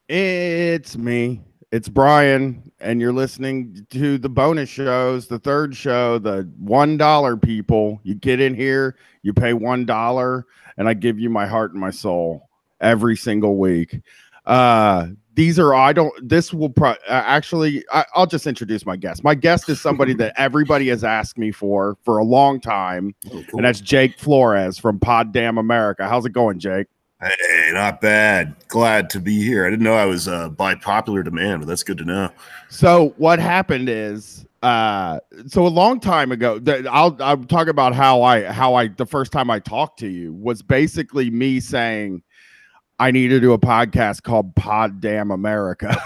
It's me. It's Brian, and you're listening to the bonus shows, the third show, the $1 people. You get in here, you pay $1, and I give you my heart and my soul every single week. These are I don't. This will actually. I'll just introduce my guest. My guest is somebody that everybody has asked me for a long time, and that's Jake Flores from Pod Damn America. How's it going, Jake? Hey, not bad. Glad to be here. I didn't know I was by popular demand, but that's good to know. So what happened is, so a long time ago, I'll talk about how I the first time I talked to you was basically me saying I need to do a podcast called Pod Damn America.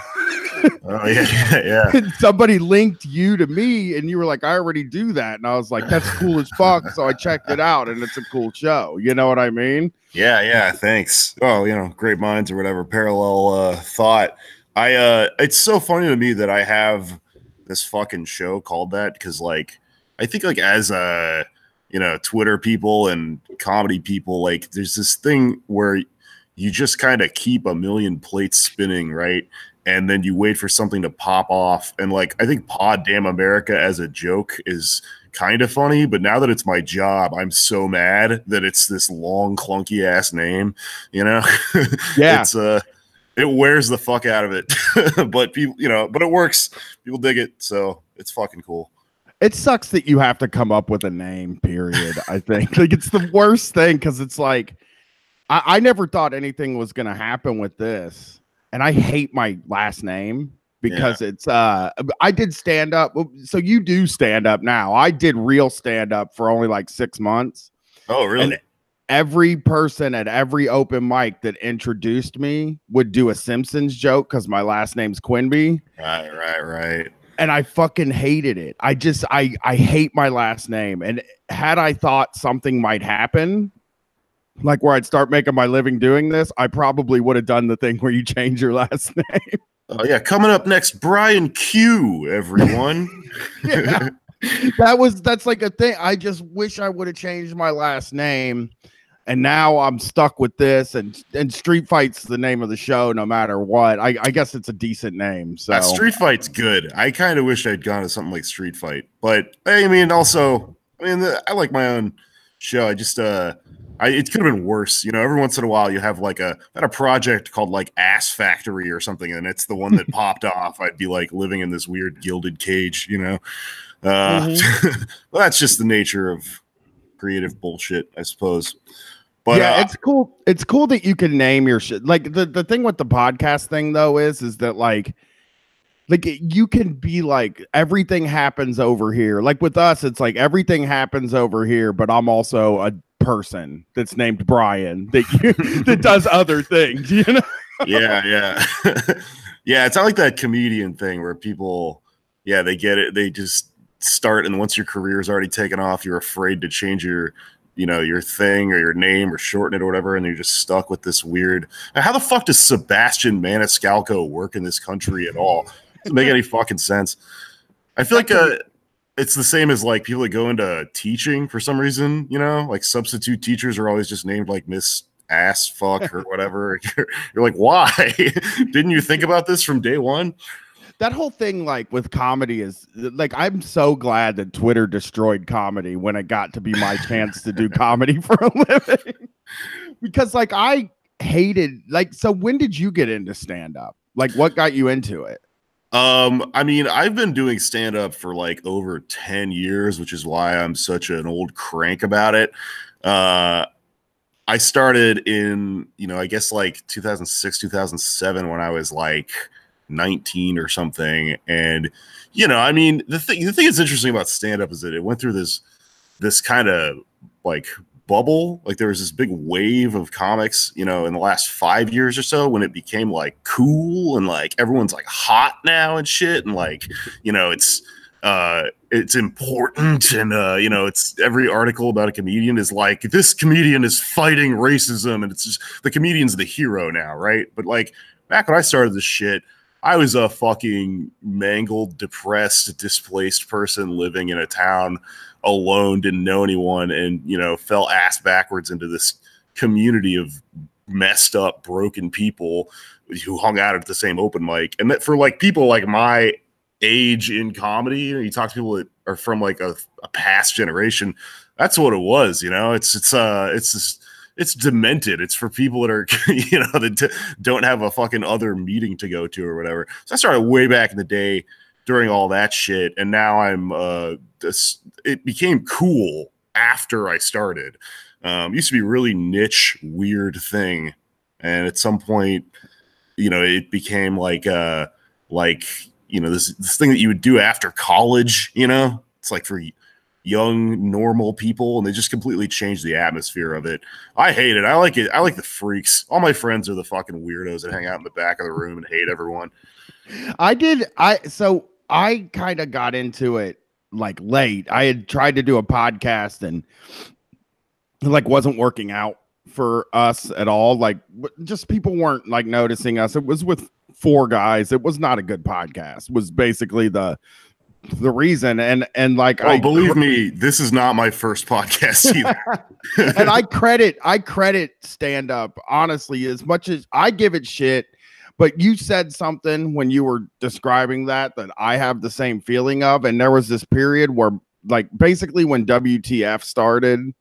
Oh yeah. And somebody linked you to me, and you were like, I already do that, and I was like, that's cool as fuck. So I checked it out, and it's a cool show. You know what I mean? Yeah. Thanks. Oh, great minds or whatever. Parallel thought. It's so funny to me that I have this fucking show called that because, like, I think like as Twitter people and comedy people, like, there's this thing where you just kind of keep a million plates spinning, right? And then you wait for something to pop off. And like, I think Pod Damn America as a joke is kind of funny, but now that it's my job, I'm so mad that it's this long, clunky ass name, Yeah. It's it wears the fuck out of it. But people, but it works. People dig it. So it's fucking cool. It sucks that you have to come up with a name, period. I think like it's the worst thing because it's like I never thought anything was gonna happen with this. And I hate my last name because it's I did stand up. So you do stand up now. I did real stand up for only like 6 months. Oh, really? And every person at every open mic that introduced me would do a Simpsons joke because my last name's Quinby. Right. And I fucking hated it. I hate my last name. And had I thought something might happen, like where I'd start making my living doing this, I probably would have done the thing where you change your last name. Oh yeah, coming up next, Brian Q, everyone. Yeah. That's like a thing. I just wish I would have changed my last name. And now I'm stuck with this, and Street Fight's the name of the show no matter what. I guess it's a decent name. So Street Fight's good. I kind of wish I'd gone to something like Street Fight. But I mean, I like my own show. I just it could have been worse. Every once in a while you have like a project called like Ass Factory or something, and it's the one that popped off. I'd be like living in this weird gilded cage, Well, that's just the nature of creative bullshit, I suppose. But yeah, it's cool. It's cool that you can name your shit. Like the thing with the podcast thing though is that like you can be like everything happens over here. Like with us, it's like everything happens over here, but I'm also a person that's named Brian that does other things, Yeah. Yeah, it's not like that comedian thing where people, they get it, they just start, and once your career is already taken off, you're afraid to change your thing or your name or shorten it or whatever, and you're just stuck with this weird. How the fuck does Sebastian Maniscalco work in this country at all? It doesn't make any fucking sense. I feel like it's the same as like people that go into teaching for some reason, like substitute teachers are always just named like Miss Ass Fuck or whatever. You're like, why? Didn't you think about this from day one? That whole thing, like with comedy, is like I'm so glad that Twitter destroyed comedy when it got to be my chance to do comedy for a living. Because like I hated so when did you get into stand-up? Like what got you into it? I mean, I've been doing stand-up for like over 10 years, which is why I'm such an old crank about it. I started in, I guess like 2006, 2007 when I was like 19 or something. And, I mean, the thing that's interesting about stand-up is that it went through this kind of like bubble. Like there was this big wave of comics, in the last 5 years or so when it became like cool and like everyone's like hot now and shit. And like, it's important. And, it's every article about a comedian is like, this comedian is fighting racism. And it's just the comedian's the hero now. Right. But like back when I started this shit, I was a fucking mangled, depressed, displaced person living in a town alone, didn't know anyone, and fell ass backwards into this community of messed up, broken people who hung out at the same open mic. And that for like people like my age in comedy, you talk to people that are from like a past generation, that's what it was, it's demented. It's for people that are, that don't have a fucking other meeting to go to or whatever. So I started way back in the day during all that shit. And now it became cool after I started. It used to be a really niche, weird thing. And at some point, it became like this thing that you would do after college, it's like for young, normal people, and they just completely changed the atmosphere of it. I hate it. I like it. I like the freaks. All my friends are the fucking weirdos that hang out in the back of the room and hate everyone. So I kind of got into it like late. I had tried to do a podcast and like wasn't working out for us at all. Like just people weren't like noticing us. It was with 4 guys. It was not a good podcast, was basically the reason. And like, believe me, this is not my first podcast either. And I credit stand up, honestly, as much as I give it shit. But you said something when you were describing that I have the same feeling of. And there was this period where like basically when WTF started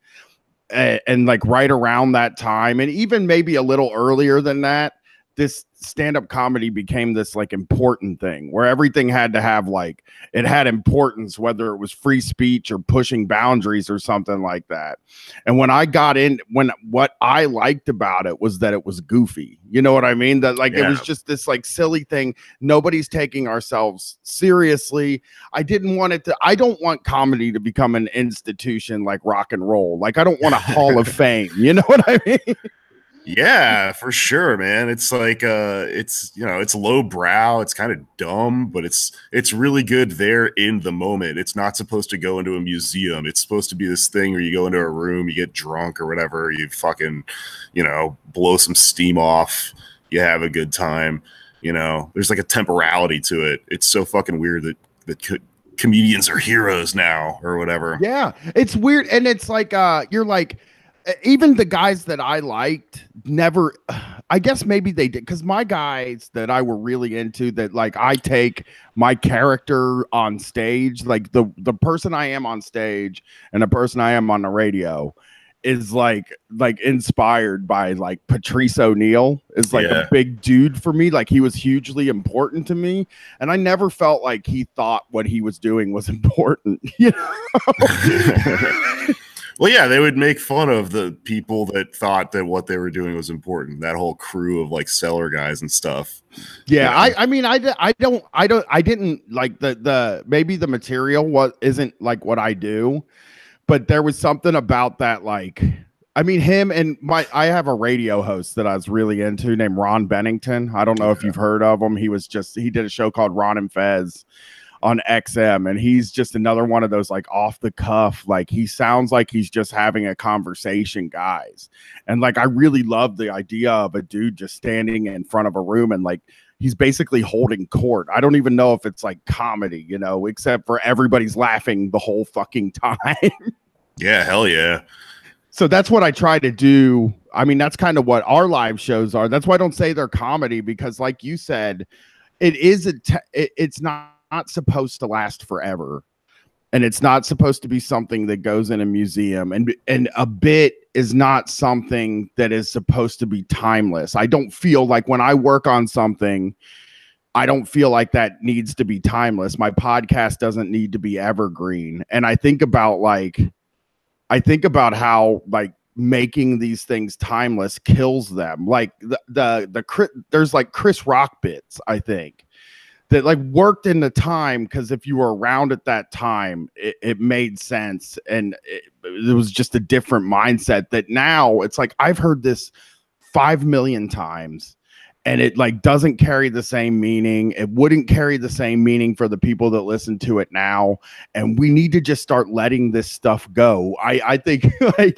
and like right around that time, and even maybe a little earlier than that, this stand-up comedy became this like important thing where everything had to have like, it had importance, whether it was free speech or pushing boundaries or something like that. And when I got in, what I liked about it was that it was goofy. You know what I mean? That like, It was just this like silly thing. Nobody's taking ourselves seriously. I don't want comedy to become an institution like rock and roll. Like I don't want a hall of fame. You know what I mean? Yeah, for sure, man. It's like it's low brow, it's kind of dumb, but it's really good there in the moment. It's not supposed to go into a museum. It's supposed to be this thing where you go into a room, you get drunk or whatever, you fucking, blow some steam off, you have a good time. There's like a temporality to it. It's so fucking weird that comedians are heroes now or whatever. Yeah, it's weird. And it's like you're like, even the guys that I liked never, I guess maybe they did, because my guys that I were really into, that like I take my character on stage, like the person I am on stage and the person I am on the radio is like inspired by like Patrice O'Neal is like a big dude for me. Like he was hugely important to me, and I never felt like he thought what he was doing was important. Well, yeah, they would make fun of the people that thought that what they were doing was important. That whole crew of like cellar guys and stuff. Yeah, I mean, I didn't like the maybe the material isn't like what I do, but there was something about that. Like, I mean, him and I have a radio host that I was really into named Ron Bennington. I don't know if you've heard of him. He did a show called Ron and Fez on XM, and he's just another one of those like off the cuff, like he sounds like he's just having a conversation guys. And like I really love the idea of a dude just standing in front of a room and like he's basically holding court. I don't even know if it's like comedy, except for everybody's laughing the whole fucking time. Yeah, hell yeah. So that's what I try to do. I mean, that's kind of what our live shows are. That's why I don't say they're comedy, because like you said, it's not supposed to last forever, and it's not supposed to be something that goes in a museum, and a bit is not something that is supposed to be timeless. I don't feel like when I work on something, I don't feel like that needs to be timeless. My podcast doesn't need to be evergreen. And I think about how like making these things timeless kills them. Like there's like Chris Rock bits, I think, that like worked in the time, because if you were around at that time, it made sense, and it was just a different mindset. That now it's like I've heard this 5 million times, and it like doesn't carry the same meaning. It wouldn't carry the same meaning for the people that listen to it now, and we need to just start letting this stuff go. I think like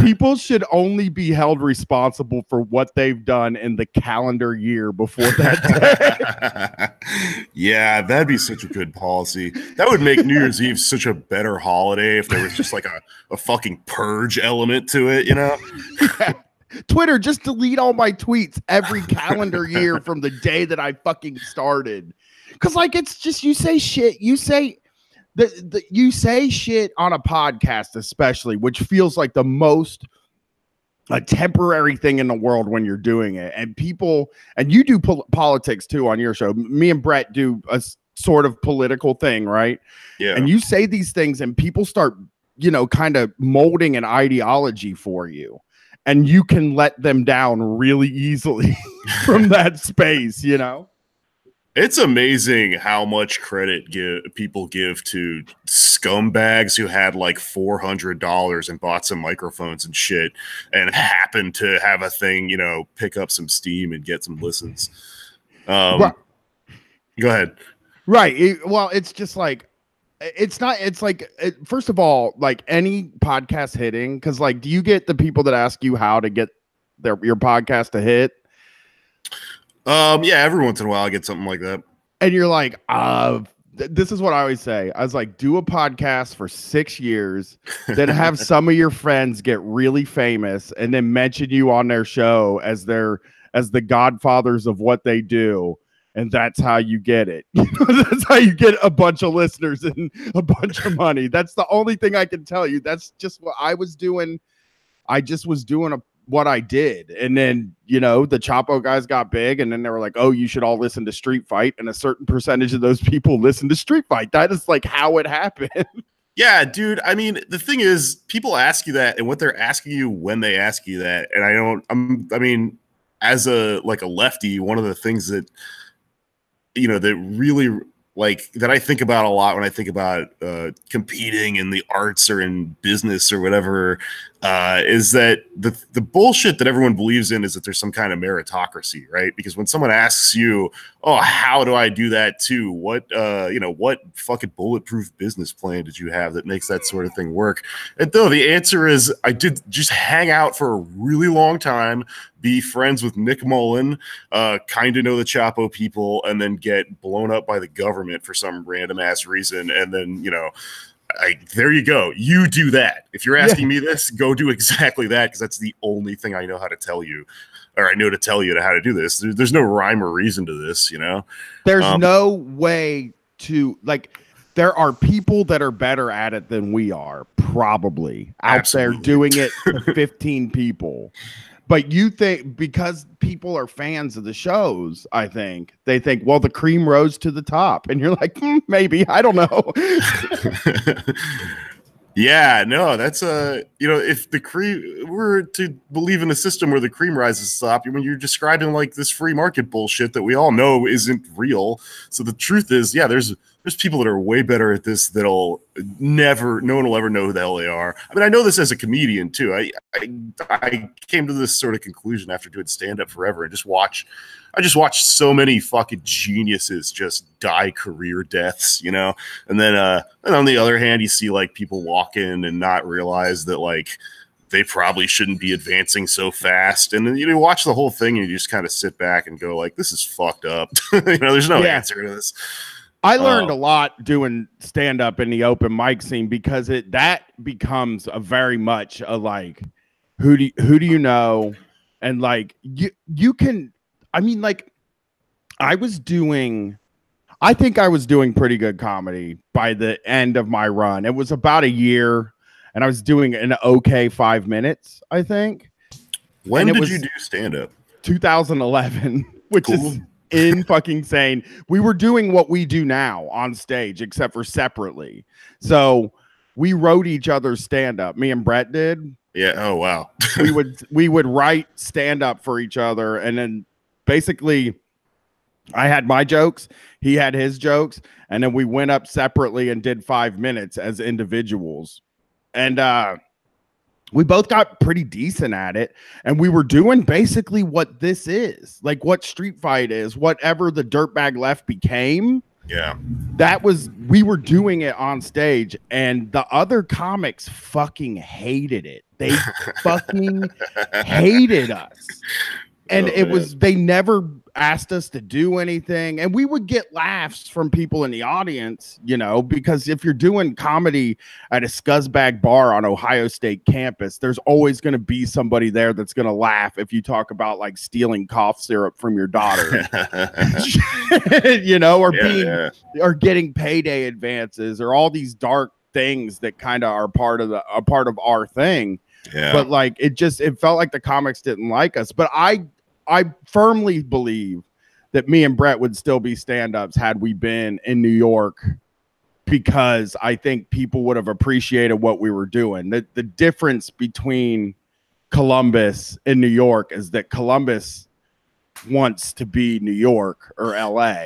people should only be held responsible for what they've done in the calendar year before that day. Yeah, that'd be such a good policy. That would make New Year's Eve such a better holiday if there was just like a fucking purge element to it, Yeah. Twitter, just delete all my tweets every calendar year from the day that I fucking started. Cause like it's just you say shit, you say you say shit on a podcast, especially, which feels like the most a temporary thing in the world when you're doing it. And people, and you do politics too on your show. Me and Brett do a sort of political thing, right? Yeah. And you say these things and people start, you know, kind of molding an ideology for you. And you can let them down really easily from that space, you know? It's amazing how much credit people give to scumbags who had like $400 and bought some microphones and shit and happened to have a thing, you know, pick up some steam and get some listens. Go ahead. Right. Well, it's just like, it's not, it's like, first of all, like any podcast hitting, because like, do you get the people that ask you how to get your podcast to hit? Yeah, every once in a while I get something like that. And you're like, this is what I always say. I was like, do a podcast for 6 years, then have some of your friends get really famous and then mention you on their show as the godfathers of what they do. And that's how you get it. That's how you get a bunch of listeners and a bunch of money. That's the only thing I can tell you. That's just what I was doing. I just was doing what I did. And then, you know, the Chapo guys got big and then they were like, oh, you should all listen to Street Fight. And a certain percentage of those people listen to Street Fight. That is like how it happened. Yeah, dude. I mean, the thing is, people ask you that and what they're asking you when they ask you that. And I mean, as a lefty, one of the things that, you know, that really like that I think about a lot when I think about competing in the arts or in business or whatever, is that the bullshit that everyone believes in is that there's some kind of meritocracy, right? Because when someone asks you, oh, how do I do that too? What, what fucking bulletproof business plan did you have that makes that sort of thing work? And though the answer is I did just hang out for a really long time, be friends with Nick Mullen, kind of know the Chapo people, and then get blown up by the government for some random ass reason. And then, you know, there you go. You do that. If you're asking me this, go do exactly that, because that's the only thing I know how to tell you, or I know to tell you how to do this. There's no rhyme or reason to this, you know? There's no way to, like, there are people that are better at it than we are, probably, out there doing it to 15 people. But you think because people are fans of the shows, I think they think, well, the cream rose to the top. And you're like, maybe, I don't know. Yeah, no, that's you know, if the cream were to believe in a system where the cream rises to the top, you're describing like this free market bullshit that we all know isn't real. So the truth is, yeah, there's people that are way better at this that'll no one will ever know who the hell they are. I mean, I know this as a comedian too. I came to this sort of conclusion after doing stand-up forever and I just watched so many fucking geniuses just die career deaths, you know? And then and on the other hand, you see like people walk in and not realize that like they probably shouldn't be advancing so fast. And then you watch the whole thing and you just kind of sit back and go like, this is fucked up. You know, there's no answer to this. I learned a lot doing stand-up in the open mic scene, because that becomes a very much a like, who do you know? And like, you can, I mean, like, I think I was doing pretty good comedy by the end of my run. It was about a year, and I was doing an okay 5 minutes, I think. When did you do stand-up? 2011, which is fucking insane. We were doing what we do now on stage, except for separately. So we wrote each other's stand-up. Me and Brett did. Yeah. Oh, wow. we would write stand-up for each other, and then basically I had my jokes, he had his jokes, and then we went up separately and did 5 minutes as individuals. And we both got pretty decent at it, and we were doing basically what this is, like what Street Fight is, whatever the Dirtbag Left became. Yeah, we were doing it on stage, and the other comics fucking hated it. They fucking hated us. And they never asked us to do anything, and we would get laughs from people in the audience, you know, because if you're doing comedy at a scuzzbag bar on Ohio State campus, there's always going to be somebody there that's going to laugh if you talk about like stealing cough syrup from your daughter, you know, or or getting payday advances, or all these dark things that kind of are part of our thing. But like it felt like the comics didn't like us. But I firmly believe that me and Brett would still be stand-ups had we been in New York, because I think people would have appreciated what we were doing. The difference between Columbus and New York is that Columbus wants to be New York or LA.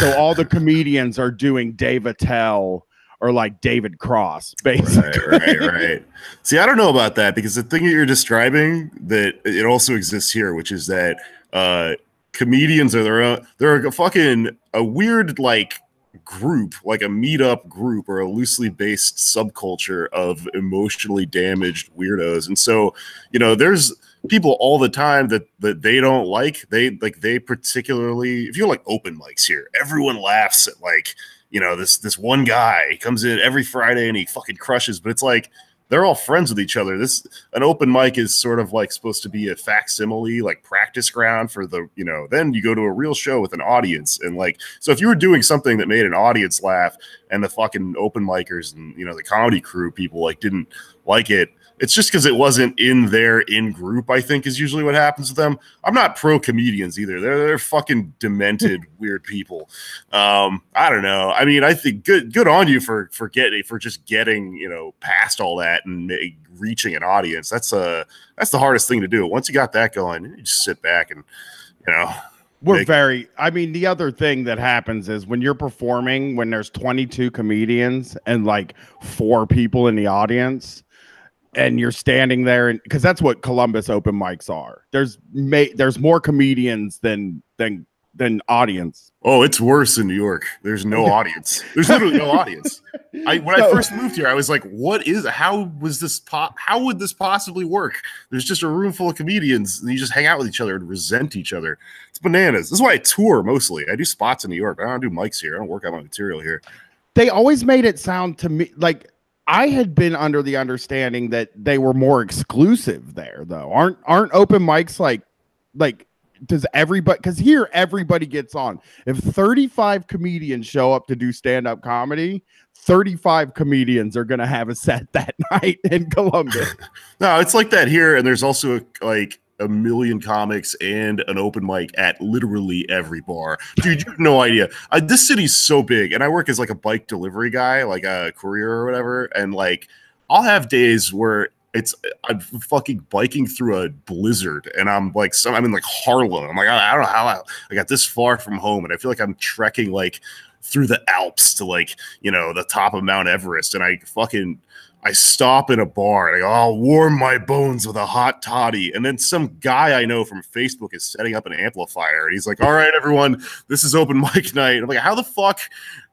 So all the comedians are doing Dave Attell or like David Cross, basically. Right. See, I don't know about that, because the thing that you're describing, that it also exists here, which is that comedians are their own. They're a weird like group, like a meetup group or a loosely based subculture of emotionally damaged weirdos. And so, you know, there's people all the time that they don't like. They particularly, if you're like open mics here, everyone laughs at like, you know, this one guy. He comes in every Friday and he fucking crushes, but it's like they're all friends with each other. An open mic is sort of like supposed to be a facsimile, like practice ground for the, you know, then you go to a real show with an audience. And like, so if you were doing something that made an audience laugh and the fucking open micers and, you know, the comedy crew people like didn't like it, it's just because it wasn't in their in-group, I think, is usually what happens with them. I'm not pro-comedians either. They're fucking demented, weird people. I don't know. I mean, I think good on you for just getting, you know, past all that and reaching an audience. That's the hardest thing to do. Once you got that going, you just sit back and, you know. I mean, the other thing that happens is when you're performing, when there's 22 comedians and like 4 people in the audience, and you're standing there, and because that's what Columbus open mics are. There's more comedians than audience. Oh, it's worse in New York. There's no audience. There's literally no audience. When I first moved here, I was like, how would this possibly work? There's just a room full of comedians and you just hang out with each other and resent each other. It's bananas. This is why I tour mostly. I do spots in New York. I don't do mics here. I don't work out my material here. They always made it sound to me like I had been under the understanding that they were more exclusive there, though. Aren't open mics like does everybody? Because here everybody gets on. If 35 comedians show up to do stand-up comedy, 35 comedians are gonna have a set that night in Columbus. No, it's like that here, and there's also like a million comics and an open mic at literally every bar. Dude, you have no idea. This city's so big, and I work as like a bike delivery guy, like a courier or whatever, and like I'll have days where I'm fucking biking through a blizzard, and I'm in like Harlem. I'm like, I don't know how I got this far from home, and I feel like I'm trekking like through the Alps to like, you know, the top of Mount Everest, and I stop in a bar and I go, I'll warm my bones with a hot toddy. And then some guy I know from Facebook is setting up an amplifier. And he's like, all right, everyone, this is open mic night. I'm like, how the fuck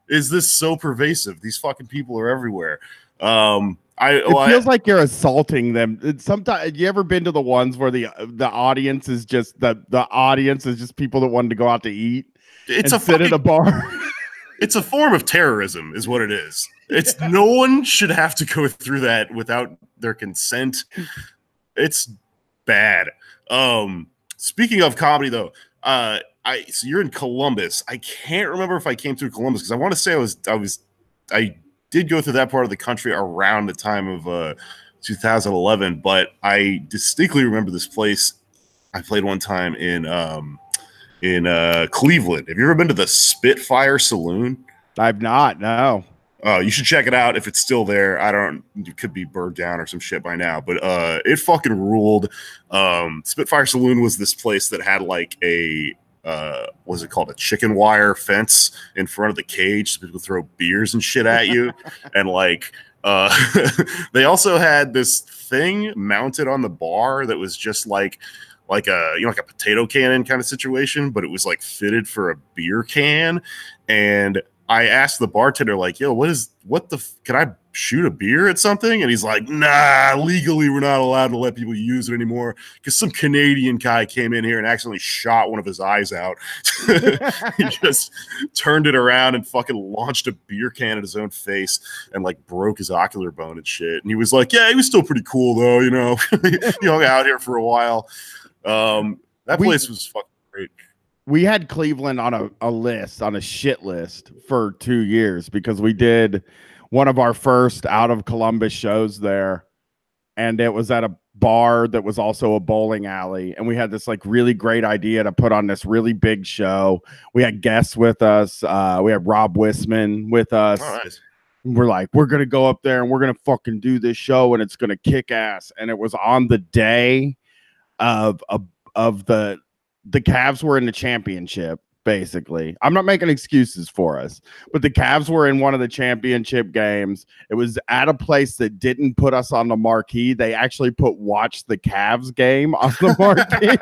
is this so pervasive? These fucking people are everywhere. It feels like you're assaulting them. Sometimes, you ever been to the ones where the audience is just the audience is just people that wanted to go out to eat? It's sit at a bar. It's a form of terrorism, is what it is. It's no one should have to go through that without their consent. It's bad. Speaking of comedy, though, so you're in Columbus. I can't remember if I came through Columbus because I want to say I did go through that part of the country around the time of 2011, but I distinctly remember this place. I played one time in Cleveland. Have you ever been to the Spitfire Saloon? I've not. No. You should check it out if it's still there. It could be burned down or some shit by now, but it fucking ruled. Spitfire Saloon was this place that had like a what was it called? A chicken wire fence in front of the cage so people throw beers and shit at you. And like they also had this thing mounted on the bar that was just like a like a potato cannon kind of situation, but it was like fitted for a beer can. And I asked the bartender, like, yo, can I shoot a beer at something? And he's like, nah, legally we're not allowed to let people use it anymore because some Canadian guy came in here and accidentally shot one of his eyes out. He just turned it around and fucking launched a beer can at his own face and like broke his ocular bone and shit. And he was like, yeah, he was still pretty cool though, you know. He hung out here for a while. That place was fucking great. We had Cleveland on a list, on a shit list for 2 years because we did one of our first out of Columbus shows there. And it was at a bar that was also a bowling alley. And we had this like really great idea to put on this really big show. We had guests with us. We had Rob Wisman with us. Oh, nice. We're like, we're going to go up there and we're going to fucking do this show and it's going to kick ass. And it was on the day of the Cavs were in the championship, basically. I'm not making excuses for us, but the Cavs were in one of the championship games. It was at a place that didn't put us on the marquee. They actually put watch the Cavs game on the marquee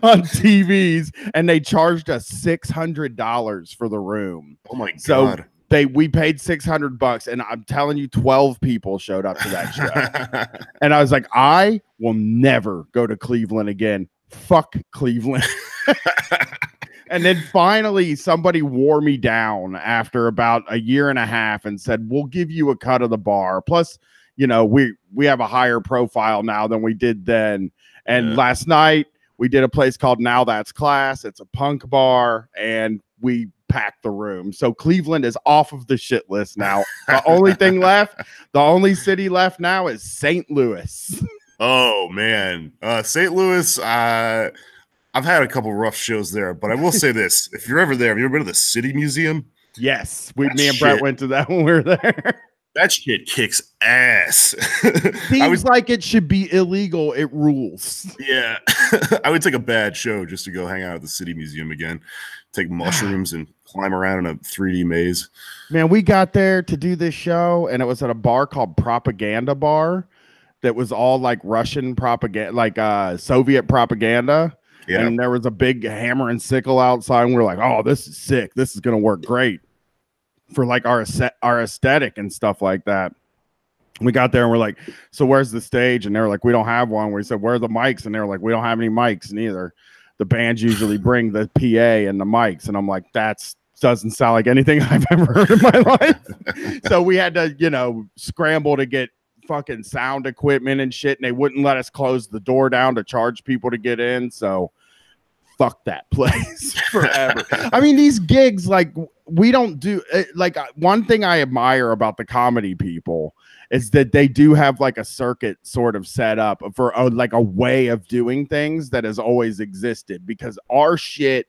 on TVs, and they charged us $600 for the room. Oh my God. So we paid $600, and I'm telling you, 12 people showed up to that show. And I was like, I will never go to Cleveland again. Fuck Cleveland. And then finally somebody wore me down after about a year and a half and said, we'll give you a cut of the bar. Plus, you know, we have a higher profile now than we did then. And last night we did a place called Now That's Class. It's a punk bar, and we packed the room. So Cleveland is off of the shit list now. The only thing left, the only city left now is St. Louis. Oh man, St. Louis. I've had a couple rough shows there, but I will say this: if you're ever there, have you ever been to the City Museum? Yes, me and Brett went to that when we were there. That shit kicks ass. Seems like it should be illegal. It rules. Yeah, I would take a bad show just to go hang out at the City Museum again, take mushrooms and climb around in a 3D maze. Man, we got there to do this show, and it was at a bar called Propaganda Bar. That was all like Russian propaganda, like Soviet propaganda. Yeah. And there was a big hammer and sickle outside. And we're like, oh, this is sick. This is going to work great for like our aesthetic and stuff like that. We got there and we're like, so where's the stage? And they were like, we don't have one. We said, where are the mics? And they were like, we don't have any mics neither. The bands usually bring the PA and the mics. And I'm like, doesn't sound like anything I've ever heard in my life. So we had to, you know, scramble to get fucking sound equipment and shit, and they wouldn't let us close the door down to charge people to get in. So fuck that place forever. I mean, these gigs, like, we don't do like, one thing I admire about the comedy people is that they do have like a circuit sort of set up for like a way of doing things that has always existed, because our shit,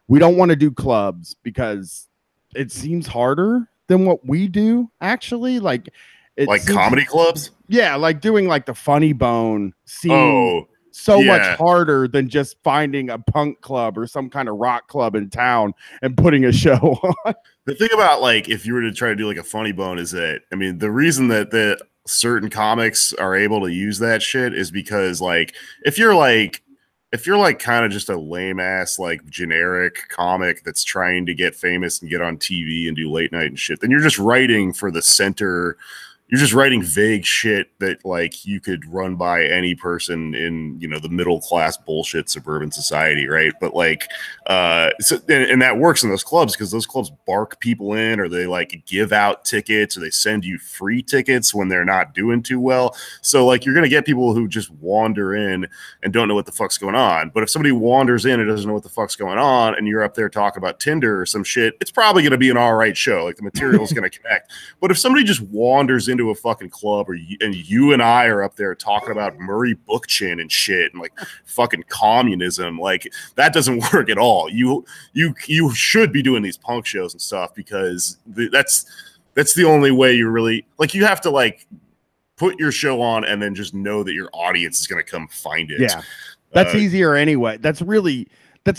we don't want to do clubs because it seems harder than what we do actually. Like comedy clubs? Yeah, like doing like the Funny Bone scene much harder than just finding a punk club or some kind of rock club in town and putting a show on. The thing about like if you were to try to do like a Funny Bone is that, I mean, the reason that certain comics are able to use that shit is because like if you're like kind of just a lame ass like generic comic that's trying to get famous and get on TV and do late night and shit, then you're just writing for the center. You're just writing vague shit that like you could run by any person in, you know, the middle class bullshit suburban society, right? But like, and that works in those clubs because those clubs bark people in, or they like give out tickets, or they send you free tickets when they're not doing too well. So like, you're gonna get people who just wander in and don't know what the fuck's going on. But if somebody wanders in and doesn't know what the fuck's going on, and you're up there talking about Tinder or some shit, it's probably gonna be an all right show. Like the material is gonna connect. But if somebody just wanders into a fucking club, and you and I are up there talking about Murray Bookchin and shit and like fucking communism, like that doesn't work at all. You should be doing these punk shows and stuff because that's the only way you really like. You have to like put your show on and then just know that your audience is going to come find it. Yeah, that's easier anyway. That's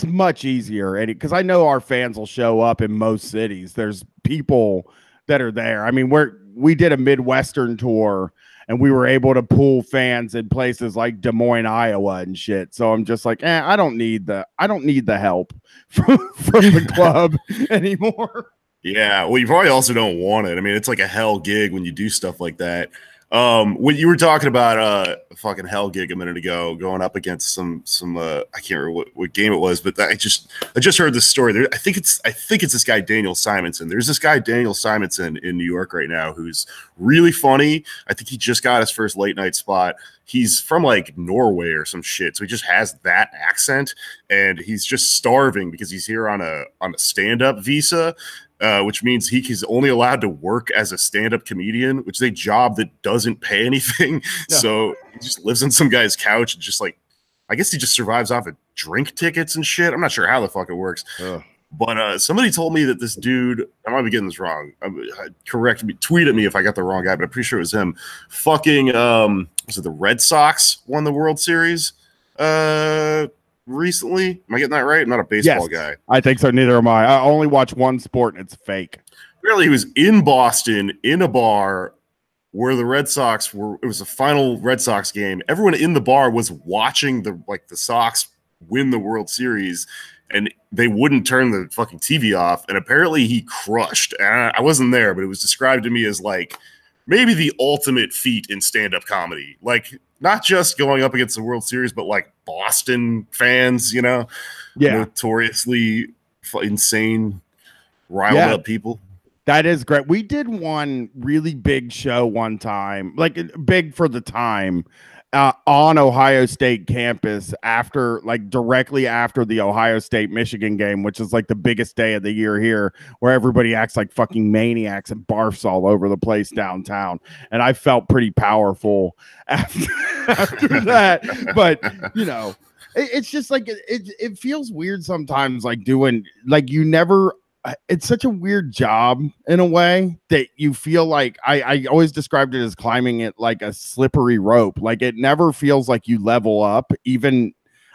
much easier, because I know our fans will show up in most cities. There's people that are there. I mean, we did a Midwestern tour and we were able to pull fans in places like Des Moines, Iowa and shit. So I'm just like, I don't need the help from the club anymore. Yeah, well, you probably also don't want it. I mean, it's like a hell gig when you do stuff like that. When you were talking about a fucking hell gig a minute ago, going up against some I can't remember what game it was, but I just heard this story. There, I think it's this guy Daniel Simonson. There's this guy Daniel Simonson in New York right now who's really funny. I think he just got his first late night spot. He's from like Norway or some shit, so he just has that accent, and he's just starving because he's here on a stand up visa. Which means he's only allowed to work as a stand-up comedian, which is a job that doesn't pay anything. No. So he just lives on some guy's couch and just like, I guess he just survives off of drink tickets and shit. I'm not sure how the fuck it works. But somebody told me that this dude, I might be getting this wrong. Correct me, tweet at me if I got the wrong guy, but I'm pretty sure it was him. Fucking, was it the Red Sox won the World Series? Recently. Am I getting that right? I'm not a baseball guy. I think so. Neither am I. I only watch one sport and it's fake. Apparently, he was in Boston in a bar where the Red Sox were. It was a final Red Sox game. Everyone in the bar was watching the Sox win the World Series, and they wouldn't turn the fucking TV off. And apparently, he crushed. And I wasn't there, but it was described to me as like maybe the ultimate feat in stand-up comedy. Like, not just going up against the World Series, but like Boston fans, you know, notoriously insane, riled up people. That is great. We did one really big show one time, like big for the time, on Ohio State campus after, like directly after the Ohio State Michigan game, which is like the biggest day of the year here, where everybody acts like fucking maniacs and barfs all over the place downtown. And I felt pretty powerful after that. But, you know, it's just like, it feels weird sometimes, like doing, like you never, it's such a weird job in a way that you feel like I always described it as climbing it like a slippery rope. Like it never feels like you level up. Even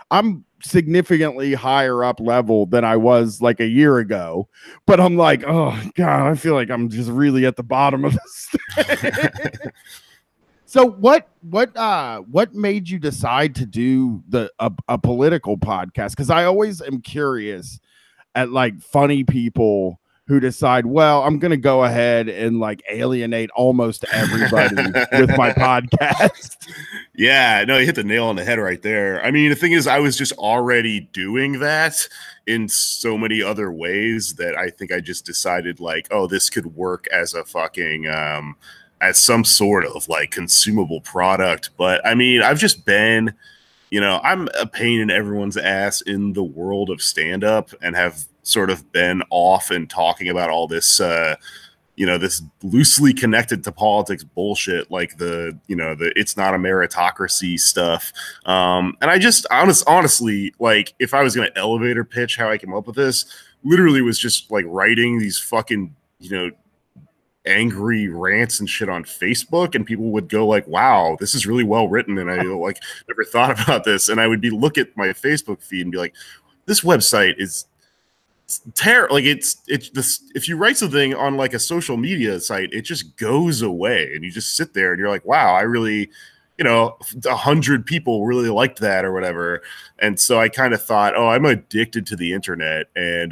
I'm significantly higher up level than I was like a year ago, but I'm like, oh God, I feel like I'm just really at the bottom of this. So what made you decide to do a political podcast? Because I always am curious at like funny people who decide, well, I'm going to go ahead and like alienate almost everybody with my podcast. Yeah, no, you hit the nail on the head right there. I mean, the thing is, I was just already doing that in so many other ways that I think I just decided like, oh, this could work as a fucking, as some sort of like consumable product. But I mean, I've just been, you know, I'm a pain in everyone's ass in the world of stand-up and have sort of been off and talking about all this, you know, this loosely connected to politics bullshit, like the it's not a meritocracy stuff. And I just honestly, like if I was going to elevator pitch how I came up with this, literally was just like writing these fucking, you know, angry rants and shit on Facebook, and people would go like, wow, this is really well written, and I like never thought about this. And I would look at my Facebook feed and be like, this website is terrible. Like it's this, if you write something on like a social media site, it just goes away and you just sit there and you're like, wow, I really, you know, 100 people really liked that or whatever. And so I kind of thought, oh, I'm addicted to the internet, and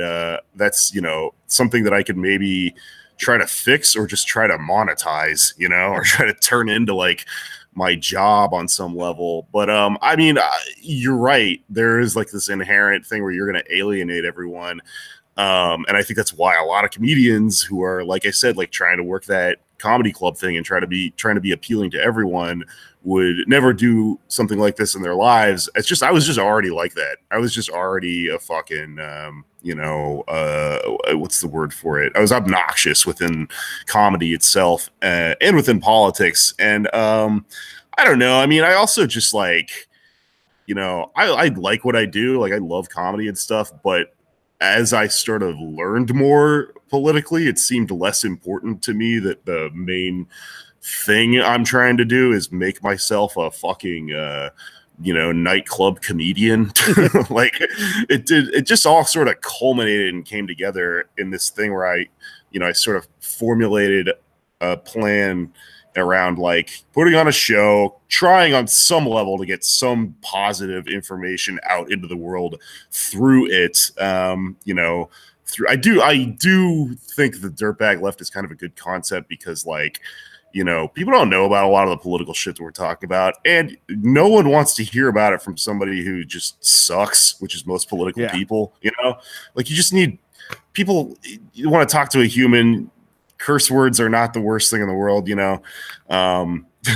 that's, you know, something that I could maybe try to fix or just try to monetize, you know, or try to turn into like my job on some level. But I mean, you're right. There is like this inherent thing where you're going to alienate everyone. And I think that's why a lot of comedians who are, like I said, like trying to work that comedy club thing and trying to be appealing to everyone would never do something like this in their lives. It's just, I was just already like that. I was just already a fucking, you know, what's the word for it? I was obnoxious within comedy itself, and within politics. And I don't know. I mean, I also just like, you know, I like what I do. Like I love comedy and stuff, but as I sort of learned more politically, it seemed less important to me that the main thing I'm trying to do is make myself a fucking, you know, nightclub comedian. Like it just all sort of culminated and came together in this thing where I, you know, I sort of formulated a plan around like putting on a show, trying on some level to get some positive information out into the world through it. You know, I do think the dirtbag left is kind of a good concept because like, you know, people don't know about a lot of the political shit that we're talking about, and no one wants to hear about it from somebody who just sucks, which is most political people. You know, like you just need people. You want to talk to a human. Curse words are not the worst thing in the world, you know.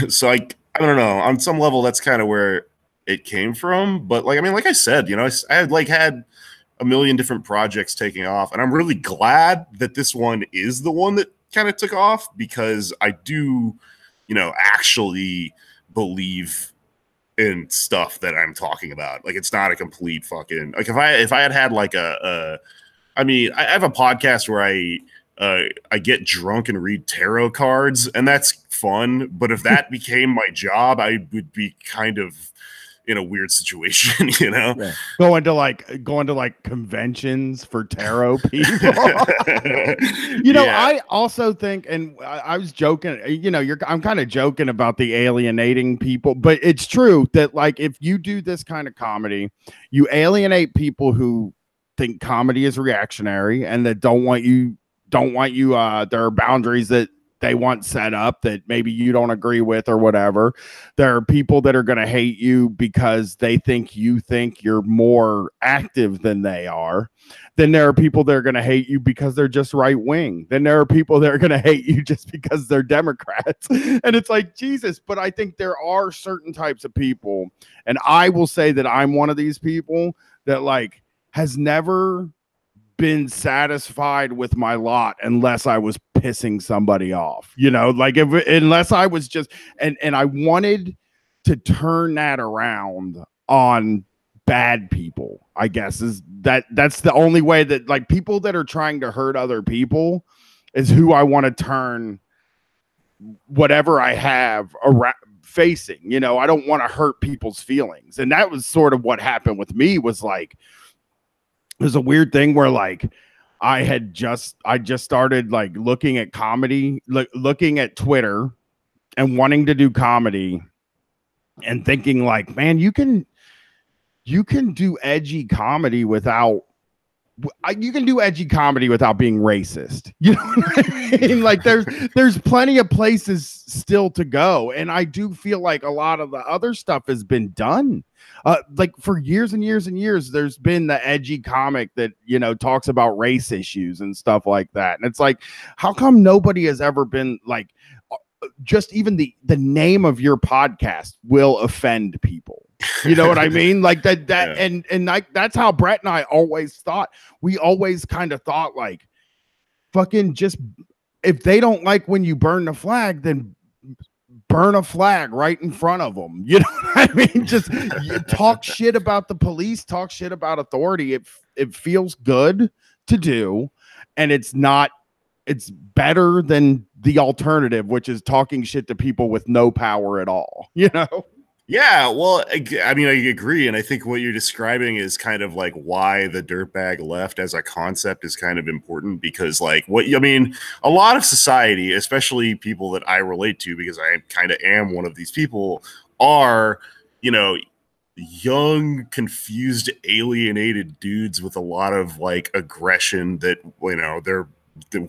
So I don't know. On some level, that's kind of where it came from. But like, I mean, like I said, you know, I had like had a million different projects taking off, and I'm really glad that this one is the one that kind of took off because I do, you know, actually believe in stuff that I'm talking about. Like it's not a complete fucking like if I had like I mean, I have a podcast where I get drunk and read tarot cards, and that's fun. But if that became my job, I would be kind of in a weird situation, you know. Yeah. Going to like conventions for tarot people. You know, I also think, and I was joking, you know, I'm kind of joking about the alienating people, but it's true that like if you do this kind of comedy, you alienate people who think comedy is reactionary and that don't want you there are boundaries that they want set up that maybe you don't agree with or whatever. There are people that are going to hate you because they think you're more active than they are. Then there are people that are going to hate you because they're just right wing. Then there are people that are going to hate you just because they're Democrats. And it's like, Jesus, but I think there are certain types of people, and I will say that I'm one of these people that like has never been satisfied with my lot unless I was pissing somebody off, you know, like unless I was just, and I wanted to turn that around on bad people, I guess that's the only way that like people that are trying to hurt other people is who I want to turn whatever I have around facing, you know. I don't want to hurt people's feelings. And that was sort of what happened with me was like, there's a weird thing where like I just started like looking at comedy, looking at Twitter and wanting to do comedy and thinking like, man, you can do edgy comedy without being racist. You know what I mean? Like there's plenty of places still to go. And I do feel like a lot of the other stuff has been done. Like for years and years and years, there's been the edgy comic that, you know, talks about race issues and stuff like that. And it's like, how come nobody has ever been like, just even the name of your podcast will offend people? You know what I mean? Like that yeah. And like that's how Brett and I always thought. We always kind of thought like, fucking just, if they don't like when you burn the flag, then burn a flag right in front of them. You know what I mean? Just talk shit about the police, talk shit about authority. It feels good to do, and it's better than the alternative, which is talking shit to people with no power at all, you know? Yeah, well, I mean, I agree. And I think what you're describing is kind of like why the dirtbag left as a concept is kind of important because, like, I mean, a lot of society, especially people that I relate to, because I kind of am one of these people, are, you know, young, confused, alienated dudes with a lot of like aggression that, you know, they're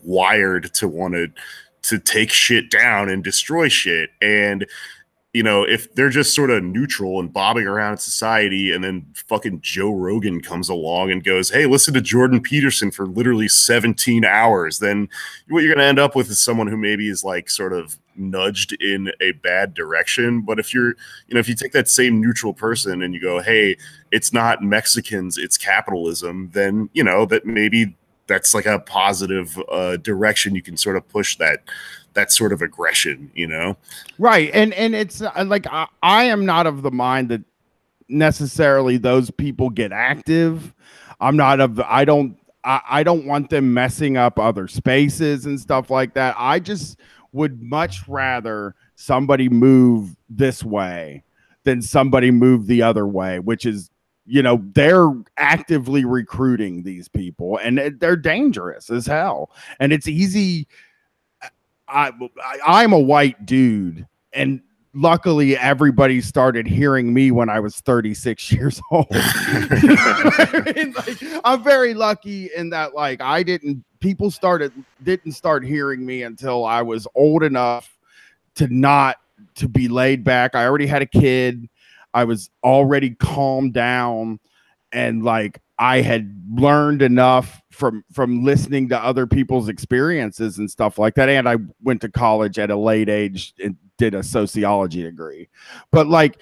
wired to want to take shit down and destroy shit. And you know, if they're just sort of neutral and bobbing around in society, and then fucking Joe Rogan comes along and goes, hey, listen to Jordan Peterson for literally 17 hours, then what you're going to end up with is someone who maybe is like sort of nudged in a bad direction. But if you're, you know, if you take that same neutral person and you go, hey, it's not Mexicans, it's capitalism, then, you know, that maybe that's like a positive direction you can sort of push that sort of aggression, you know? Right. And it's like, I am not of the mind that necessarily those people get active. I don't want them messing up other spaces and stuff like that. I just would much rather somebody move this way than somebody move the other way, which is, you know, they're actively recruiting these people and they're dangerous as hell. And it's easy. I'm a white dude, and luckily everybody started hearing me when I was 36 years old. You know I mean? Like, I'm very lucky in that, like, people didn't start hearing me until I was old enough to be laid back. I already had a kid. I was already calmed down, and like I had learned enough from listening to other people's experiences and stuff like that. And I went to college at a late age and did a sociology degree. But like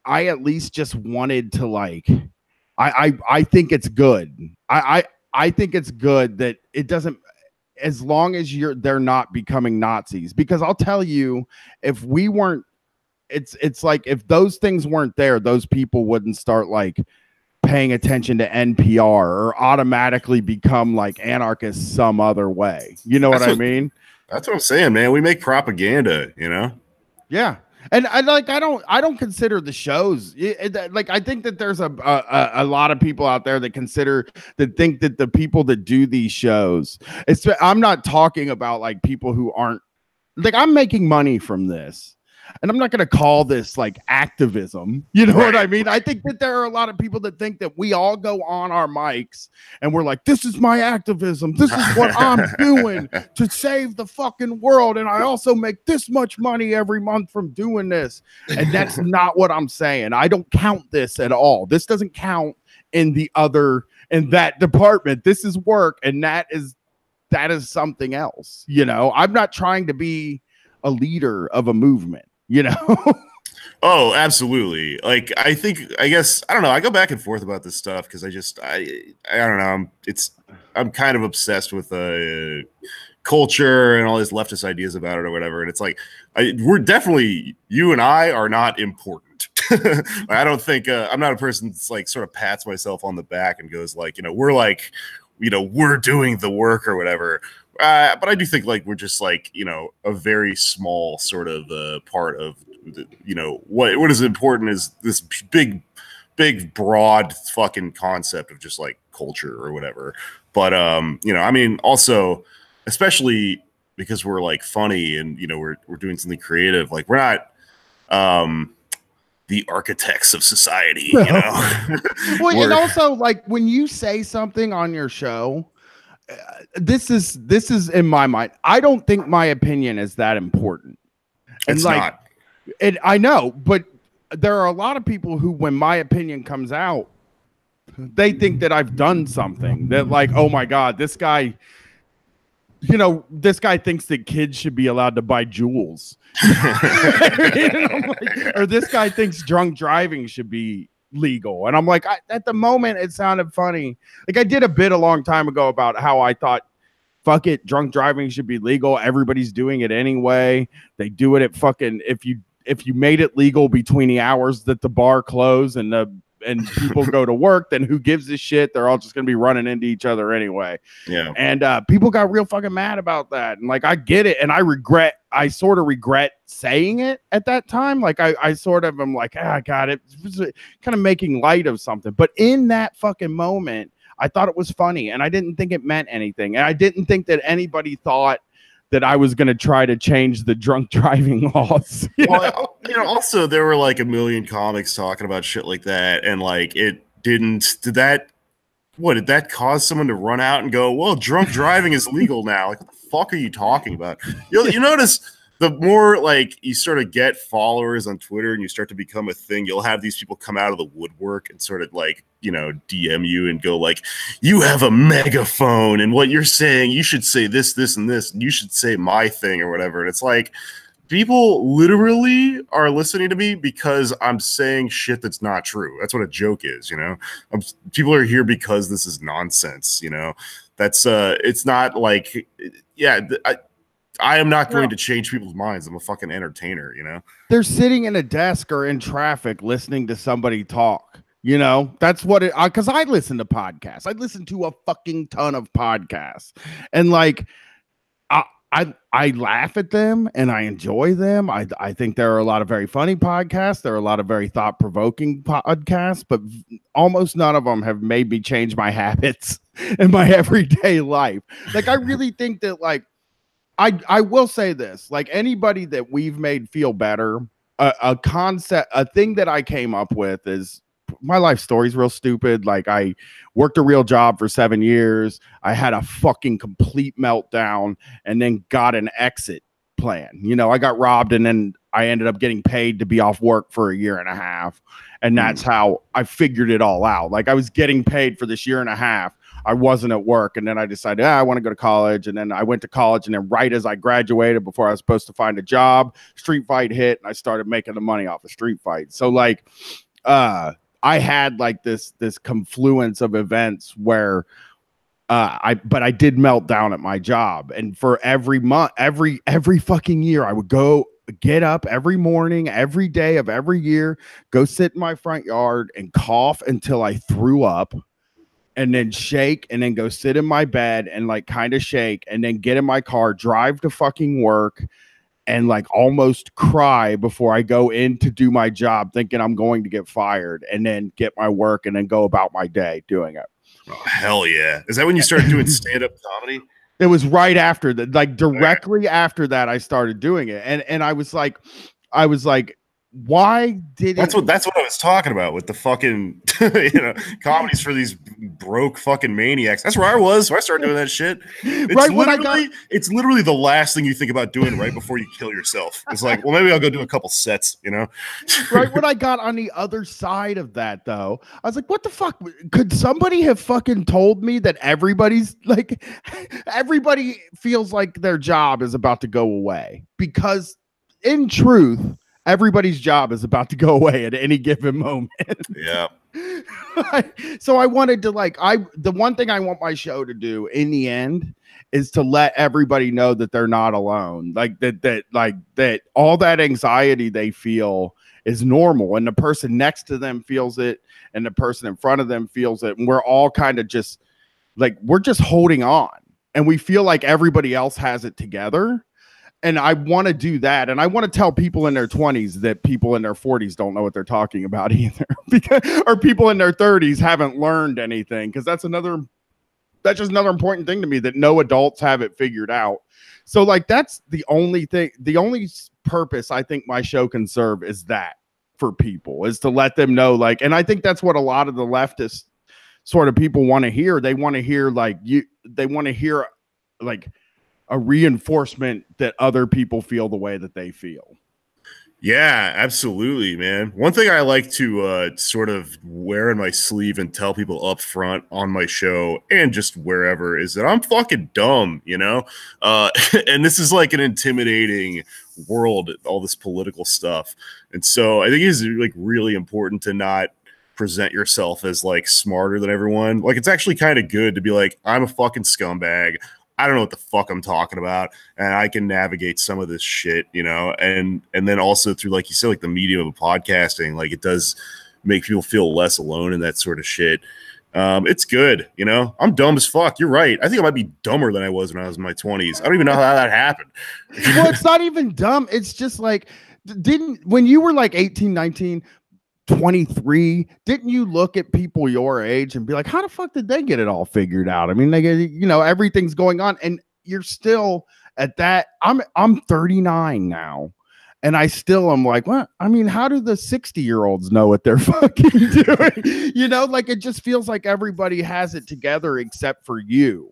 I at least just wanted to like I think it's good. I think it's good that it doesn't, as long as they're not becoming Nazis. Because I'll tell you, if we weren't, it's like if those things weren't there, those people wouldn't start like paying attention to NPR or automatically become like anarchists some other way. You know what I mean? That's what I'm saying, man. We make propaganda, you know? Yeah. And I don't consider the shows like, I think that there's a lot of people out there that think that the people that do these shows, I'm not talking about like people who aren't, like, I'm making money from this. And I'm not going to call this like activism. You know what I mean? I think that there are a lot of people that think that we all go on our mics and we're like, this is my activism. This is what I'm doing to save the fucking world. And I also make this much money every month from doing this. And that's not what I'm saying. I don't count this at all. This doesn't count in that department. This is work. And that is something else. You know, I'm not trying to be a leader of a movement. You know? Oh, absolutely. Like, I guess, I don't know. I go back and forth about this stuff because I don't know. I'm kind of obsessed with culture and all these leftist ideas about it or whatever. And it's like, we're definitely, you and I are not important. I don't think, I'm not a person that's like sort of pats myself on the back and goes like, we're doing the work or whatever. But I do think like we're just like, a very small sort of part of, what is important is this big, broad fucking concept of just like culture or whatever. But, I mean, also, especially because we're like funny and, we're doing something creative, like we're not the architects of society, you know? Well, and also like when you say something on your show, this is in my mind, I don't think my opinion is that important. And it's like, not. And I know, but there are a lot of people who, when my opinion comes out, they think that I've done something that like, oh my God, this guy thinks that kids should be allowed to buy jewels. Or this guy thinks drunk driving should be legal. And I'm like, at the moment it sounded funny. Like I did a bit a long time ago about how I thought, fuck it, drunk driving should be legal. Everybody's doing it anyway. They do it at fucking, if you made it legal between the hours that the bar closed and people go to work, then who gives a shit? They're all just going to be running into each other anyway. Yeah. And people got real fucking mad about that. And like, I get it. And I sort of regret saying it at that time. Like I sort of am like, God, it was kind of making light of something. But in that fucking moment, I thought it was funny and I didn't think it meant anything. And I didn't think that anybody thought that I was going to try to change the drunk driving laws. Also there were like a million comics talking about shit like that. And like, did that cause someone to run out and go, well, drunk driving is legal now? Like, what the fuck are you talking about? You notice the more like you sort of get followers on Twitter and you start to become a thing, you'll have these people come out of the woodwork and sort of like, DM you and go like, you have a megaphone and what you're saying, you should say this, this, and this, and you should say my thing or whatever. And it's like, people literally are listening to me because I'm saying shit that's not true. That's what a joke is, people are here because this is nonsense, that's it's not like, I am not going to change people's minds. I'm a fucking entertainer, They're sitting in a desk or in traffic listening to somebody talk. That's what it, because I listen to podcasts. I listen to a fucking ton of podcasts. And like, I laugh at them and I enjoy them. I think there are a lot of very funny podcasts. There are a lot of very thought-provoking podcasts, but almost none of them have made me change my habits in my everyday life. Like, I really think that like, I will say this, like anybody that we've made feel better, a concept, a thing that I came up with is my life story is real stupid. Like I worked a real job for 7 years. I had a fucking complete meltdown and then got an exit plan. You know, I got robbed and then I ended up getting paid to be off work for a year and a half. And that's how I figured it all out. Like I was getting paid for this year and a half. I wasn't at work. And then I decided, I want to go to college. And then I went to college. And then right as I graduated, before I was supposed to find a job, Street Fight hit. And I started making the money off of Street Fight. So like, I had like this confluence of events where I did melt down at my job. And for every month, every fucking year, I would go get up every morning, every day of every year, go sit in my front yard and cough until I threw up, and then shake, and then go sit in my bed and like kind of shake, and then get in my car, drive to fucking work, and like almost cry before I go in to do my job, thinking I'm going to get fired, and then get my work and then go about my day doing it. Oh, hell yeah. Is that when you started doing stand-up comedy? It was right after that, like directly after that, I started doing it. And I was like, why did that's what I was talking about with the fucking comedies for these broke fucking maniacs. That's where I was when I started doing that shit. It's literally the last thing you think about doing right before you kill yourself. It's like, well, maybe I'll go do a couple sets, Right when I got on the other side of that, though, I was like, what the fuck? Could somebody have fucking told me that everybody feels like their job is about to go away? Because in truth, everybody's job is about to go away at any given moment. Yeah. So I wanted to the one thing I want my show to do in the end is to let everybody know that they're not alone. Like that all that anxiety they feel is normal, and the person next to them feels it, and the person in front of them feels it. And we're all kind of just like, we're just holding on, and we feel like everybody else has it together. And I want to do that. And I want to tell people in their 20s that people in their 40s don't know what they're talking about either. Or people in their 30s haven't learned anything. Because that's just another important thing to me, that no adults have it figured out. So like, that's the only thing, the only purpose I think my show can serve is that for people, is to let them know, like, and I think that's what a lot of the leftist sort of people want to hear. They want to hear a reinforcement that other people feel the way that they feel. Yeah, absolutely, man. One thing I like to sort of wear in my sleeve and tell people up front on my show and just wherever is that I'm fucking dumb, and this is like an intimidating world, all this political stuff. And so I think it's like really important to not present yourself as like smarter than everyone. Like, it's actually kind of good to be like, I'm a fucking scumbag. I don't know what the fuck I'm talking about, and I can navigate some of this shit, and then also through, like you said, like the medium of podcasting, like it does make people feel less alone in that sort of shit. It's good, I'm dumb as fuck. You're right. I think I might be dumber than I was when I was in my 20s. I don't even know how that happened. Well, it's not even dumb. It's just like, when you were like 18, 19, 23, didn't you look at people your age and be like, how the fuck did they get it all figured out? I mean, they get, everything's going on, and you're still at that. I'm 39 now, and I still am like, what? I mean, how do the 60-year-olds know what they're fucking doing? Like, it just feels like everybody has it together except for you.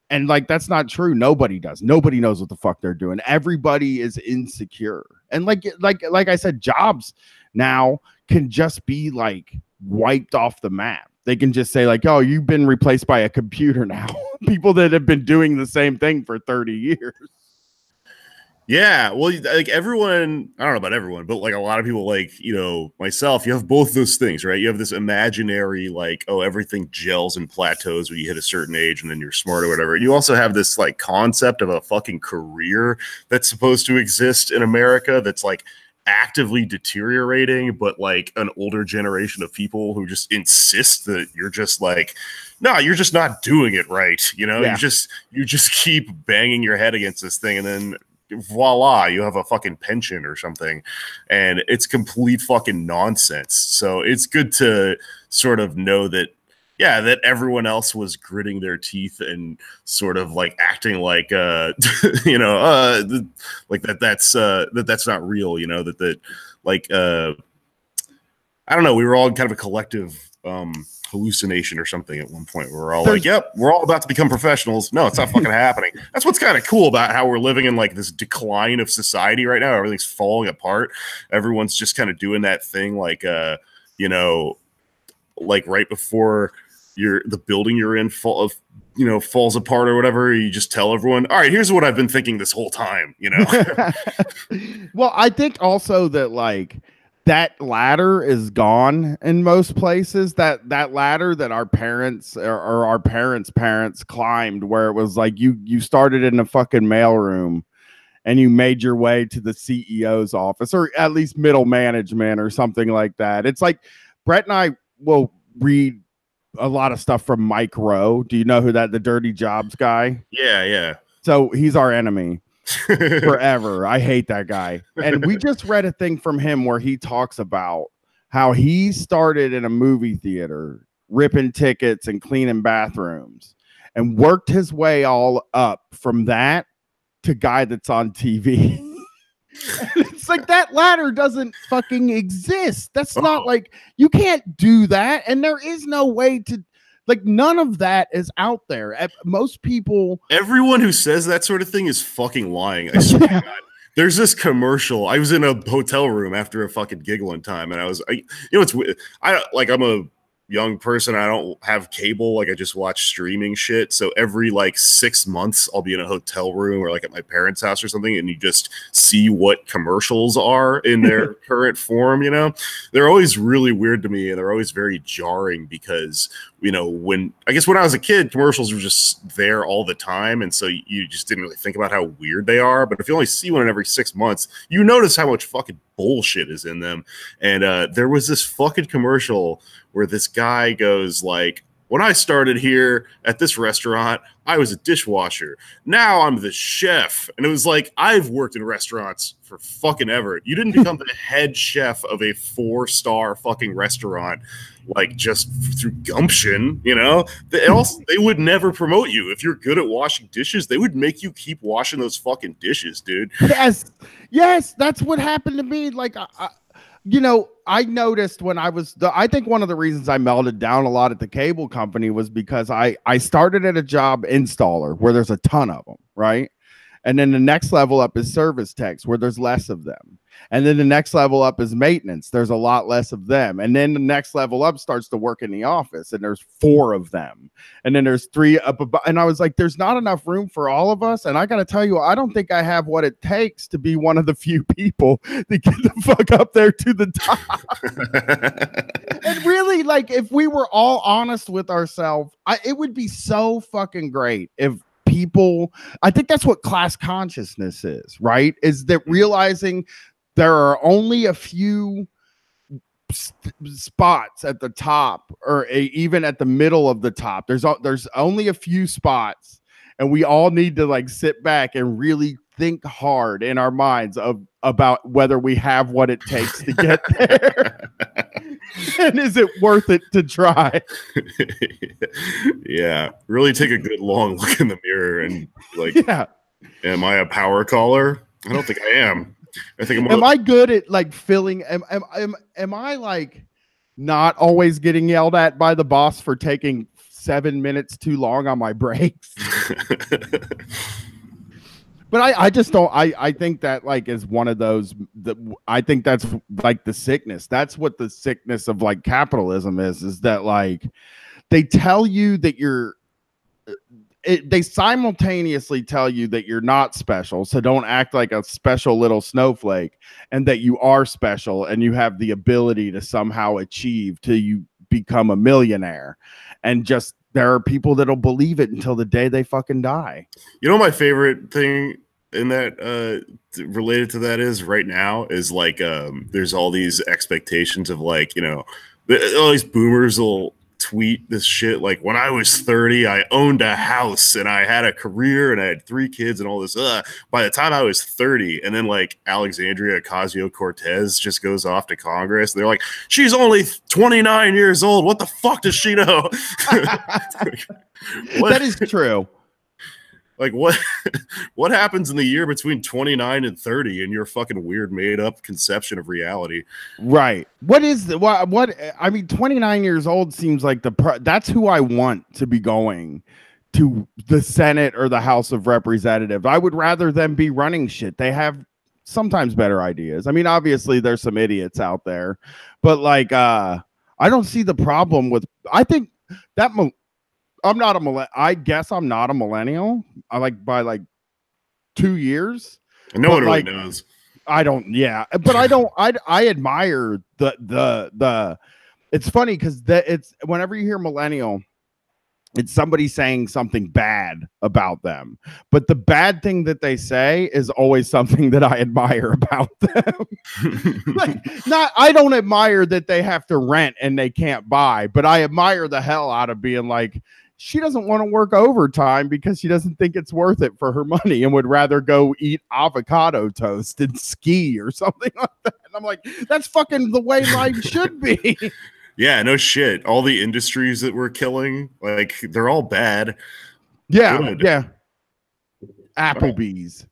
And like, that's not true. Nobody does. Nobody knows what the fuck they're doing. Everybody is insecure. And like I said, jobs now can just be like wiped off the map. They can just say like, oh, you've been replaced by a computer now. People that have been doing the same thing for 30 years. Yeah, well, like everyone, I don't know about everyone, but like a lot of people, like, myself, you have both those things, right? You have this imaginary, like, oh, everything gels and plateaus when you hit a certain age and then you're smart or whatever. You also have this like concept of a fucking career that's supposed to exist in America that's like actively deteriorating, but like an older generation of people who just insist that you're just like, no, you're just not doing it right. Yeah. You just keep banging your head against this thing, and then voila, you have a fucking pension or something, and it's complete fucking nonsense. So it's good to sort of know that, yeah, that everyone else was gritting their teeth and sort of like acting like you know like that's not real, you know, that like I don't know, we were all kind of a collective hallucination or something at one point. We're all like, yep, we're all about to become professionals. No, it's not fucking happening. That's what's kind of cool about how we're living in like this decline of society right now. Everything's falling apart. Everyone's just kind of doing that thing like you know, like right before the building you're in falls apart or whatever, you just tell everyone, all right, here's what I've been thinking this whole time, you know. Well, I think also that like that ladder is gone in most places. That ladder that our parents or our parents climbed, where it was like you started in a fucking mailroom and you made your way to the CEO's office, or at least middle management or something like that. It's like Brett and I will read a lot of stuff from Mike Rowe. Do you know who the Dirty Jobs guy? Yeah. So he's our enemy forever. I hate that guy. And we just read a thing from him where he talks about how he started in a movie theater ripping tickets and cleaning bathrooms and worked his way all up from that to guy that's on TV. It's like that ladder doesn't fucking exist. That's not like, you can't do that. And there is no way to, like, none of that is out there. Most people, everyone who says that sort of thing is fucking lying. I swear to God. There's this commercial. I was in a hotel room after a fucking gig one time, and I'm a young person. I don't have cable. Like, I just watch streaming shit. So every like 6 months I'll be in a hotel room or like at my parents' house or something, and you just see what commercials are in their current form. You know, they're always really weird to me, and they're always very jarring because, you know, when I was a kid, commercials were just there all the time, and so you just didn't really think about how weird they are. But if you only see one in every 6 months, you notice how much fucking bullshit is in them. And there was this fucking commercial where this guy goes like, when I started here at this restaurant, I was a dishwasher. Now I'm the chef. And it was like, I've worked in restaurants for fucking ever. You didn't become the head chef of a 4-star fucking restaurant like just through gumption, you know? They would never promote you. If you're good at washing dishes, they would make you keep washing those fucking dishes, dude. Yes, that's what happened to me. Like, you know, I noticed when I think one of the reasons I melted down a lot at the cable company was because I started at a job installer where there's a ton of them, right? And then the next level up is service techs where there's less of them. And then the next level up is maintenance. There's a lot less of them. And then the next level up starts to work in the office, and there's 4 of them. And then there's 3 up above. And I was like, there's not enough room for all of us. And I got to tell you, I don't think I have what it takes to be one of the few people that get the fuck up there to the top. And really, like, if we were all honest with ourselves, it would be so fucking great if people, I think that's what class consciousness is, right? Is that realizing there are only a few spots at the top, or even at the middle of the top. There's only a few spots, and we all need to like sit back and really think hard in our minds about whether we have what it takes to get there. And is it worth it to try? Yeah, really take a good long look in the mirror and like, am I a power caller? I don't think I am. I think am I good at like filling? Am I like not always getting yelled at by the boss for taking 7 minutes too long on my breaks? But I just don't. I think that like is one of those. I think that's like the sickness. That's what the sickness of like capitalism is that like they tell you that they simultaneously tell you that you're not special, so don't act like a special little snowflake, and that you are special and you have the ability to somehow achieve till you become a millionaire. And just there are people that'll believe it until the day they fucking die. You know, my favorite thing in that related to that is right now is like there's all these expectations of like, you know, all these boomers will tweet this shit like, when I was 30, I owned a house and I had a career and I had 3 kids and all this. By the time I was 30, and then like Alexandria Ocasio-Cortez just goes off to Congress. They're like, she's only 29 years old. What the fuck does she know? That is true. Like what happens in the year between 29 and 30 in your fucking weird made up conception of reality? Right. What is the what I mean, 29 years old seems like that's who I want to be going to the Senate or the House of Representatives. I would rather them be running shit. They have sometimes better ideas. I mean, obviously there's some idiots out there, but like I don't see the problem with, I think that I'm not a millennial. I guess I'm not a millennial. I like by like 2 years. No one really knows. I don't. Yeah, but I don't. I admire the. It's funny because it's whenever you hear millennial, it's somebody saying something bad about them. But the bad thing that they say is always something that I admire about them. I don't admire that they have to rent and they can't buy, but I admire the hell out of being like, she doesn't want to work overtime because she doesn't think it's worth it for her money and would rather go eat avocado toast and ski or something like that. And I'm like, that's fucking the way life should be. Yeah, no shit. All the industries that we're killing, like, they're all bad. Yeah, good. Yeah. Applebee's.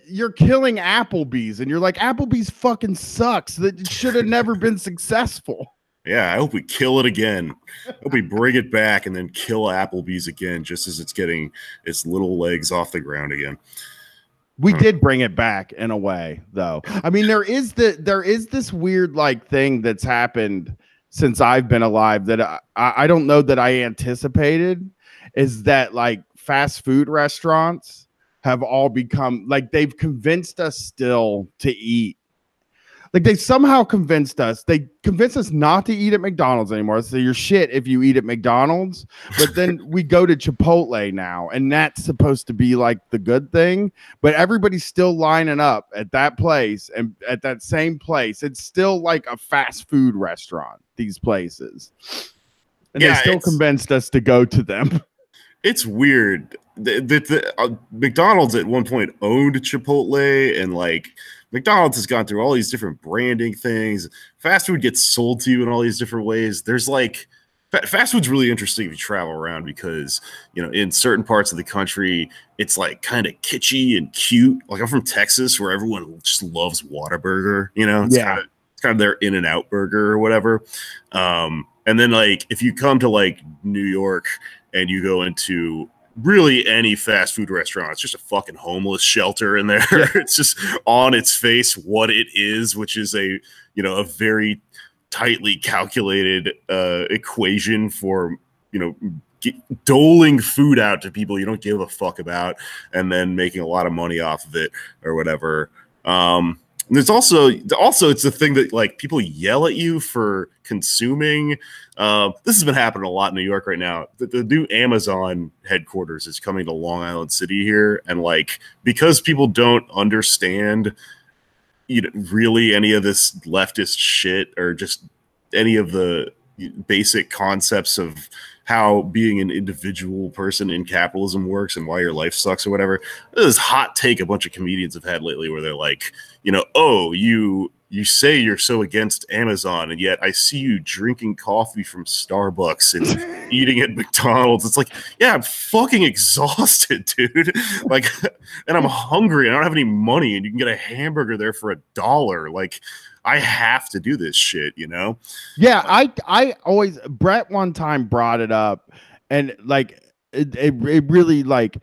You're killing Applebee's, and you're like, Applebee's fucking sucks. That should have never been successful. Yeah, I hope we kill it again. I hope we bring it back and then kill Applebee's again, just as it's getting its little legs off the ground again. We did bring it back in a way, though. I mean, there is this weird like thing that's happened since I've been alive that I don't know that I anticipated, is that like fast food restaurants have all become like, they've convinced us still to eat. Like they somehow convinced us. They convinced us not to eat at McDonald's anymore. So you're shit if you eat at McDonald's. But then we go to Chipotle now, and that's supposed to be like the good thing. But everybody's still lining up at that place, and at that same place, it's still like a fast food restaurant. These places, and they still convinced us to go to them. It's weird. McDonald's at one point owned Chipotle, and like, McDonald's has gone through all these different branding things. Fast food gets sold to you in all these different ways. There's like, fast food's really interesting if you travel around because, you know, in certain parts of the country, it's like kind of kitschy and cute. Like I'm from Texas, where everyone just loves Whataburger. You know, it's kind of their In-N-Out burger or whatever. And then like if you come to like New York and you go into really any fast food restaurant, it's just a fucking homeless shelter in there. Yeah. It's just on its face what it is, which is a very tightly calculated equation for, doling food out to people you don't give a fuck about and then making a lot of money off of it or whatever. There's also it's the thing that like people yell at you for consuming. This has been happening a lot in New York right now. The new Amazon headquarters is coming to Long Island City here, and like because people don't understand, really any of this leftist shit or just any of the basic concepts of how being an individual person in capitalism works and why your life sucks or whatever. This hot take a bunch of comedians have had lately where they're like, oh, you say you're so against Amazon, and yet I see you drinking coffee from Starbucks and eating at McDonald's. It's like, yeah, I'm fucking exhausted, dude. Like, and I'm hungry. And I don't have any money, and you can get a hamburger there for $1. Like, I have to do this shit, Yeah, I always, Brett one time brought it up, and like it really, like,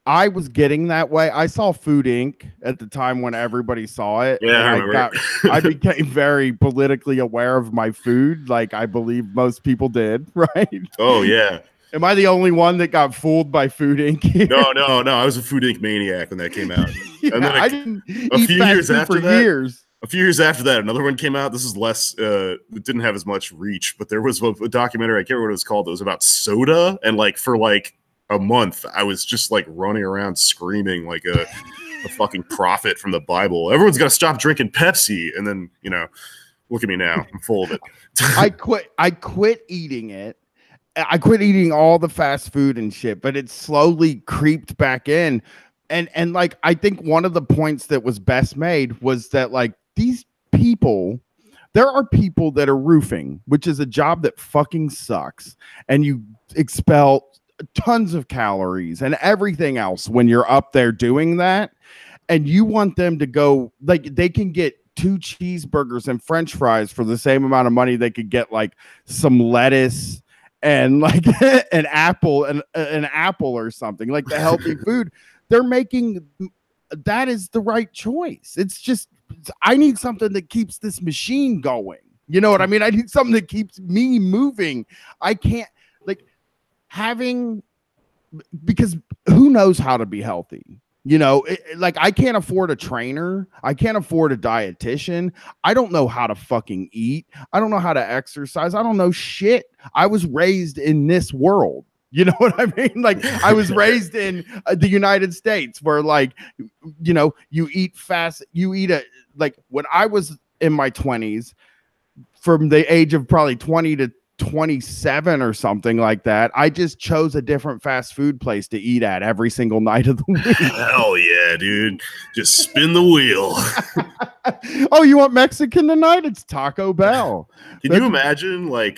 I was getting that way. I saw Food Inc. at the time when everybody saw it. Yeah, I became very politically aware of my food, like I believe most people did, right? Oh yeah. Am I the only one that got fooled by Food Inc. here? No. I was a Food Inc. maniac when that came out. Yeah, and then I didn't eat few years after that. Years. A few years after that, another one came out. This is less, it didn't have as much reach, but there was a documentary, I can't remember what it was called. It was about soda, and like for like a month, I was just like running around screaming like a fucking prophet from the Bible. Everyone's got to stop drinking Pepsi, and then look at me now, I'm full of it. I quit eating it, I quit eating all the fast food and shit, but it slowly creeped back in. And like I think one of the points that was best made was that like these people, there are people that are roofing, which is a job that fucking sucks, and you expel tons of calories and everything else when you're up there doing that, and you want them to go like they can get two cheeseburgers and french fries for the same amount of money they could get like some lettuce and like an apple or something like the healthy food they're making. That is the right choice. It's just I need something that keeps this machine going. You know what I mean? I need something that keeps me moving. I can't like having, because who knows how to be healthy? You know, like I can't afford a trainer. I can't afford a dietitian. I don't know how to fucking eat. I don't know how to exercise. I don't know shit. I was raised in this world. You know what I mean? Like I was raised in the United States where like, you know, you eat fast, you eat a, like when I was in my 20s, from the age of probably 20 to 27 or something like that, I just chose a different fast food place to eat at every single night of the week. Hell yeah, dude. Just spin the wheel. Oh, you want Mexican tonight? It's Taco Bell. Can you imagine like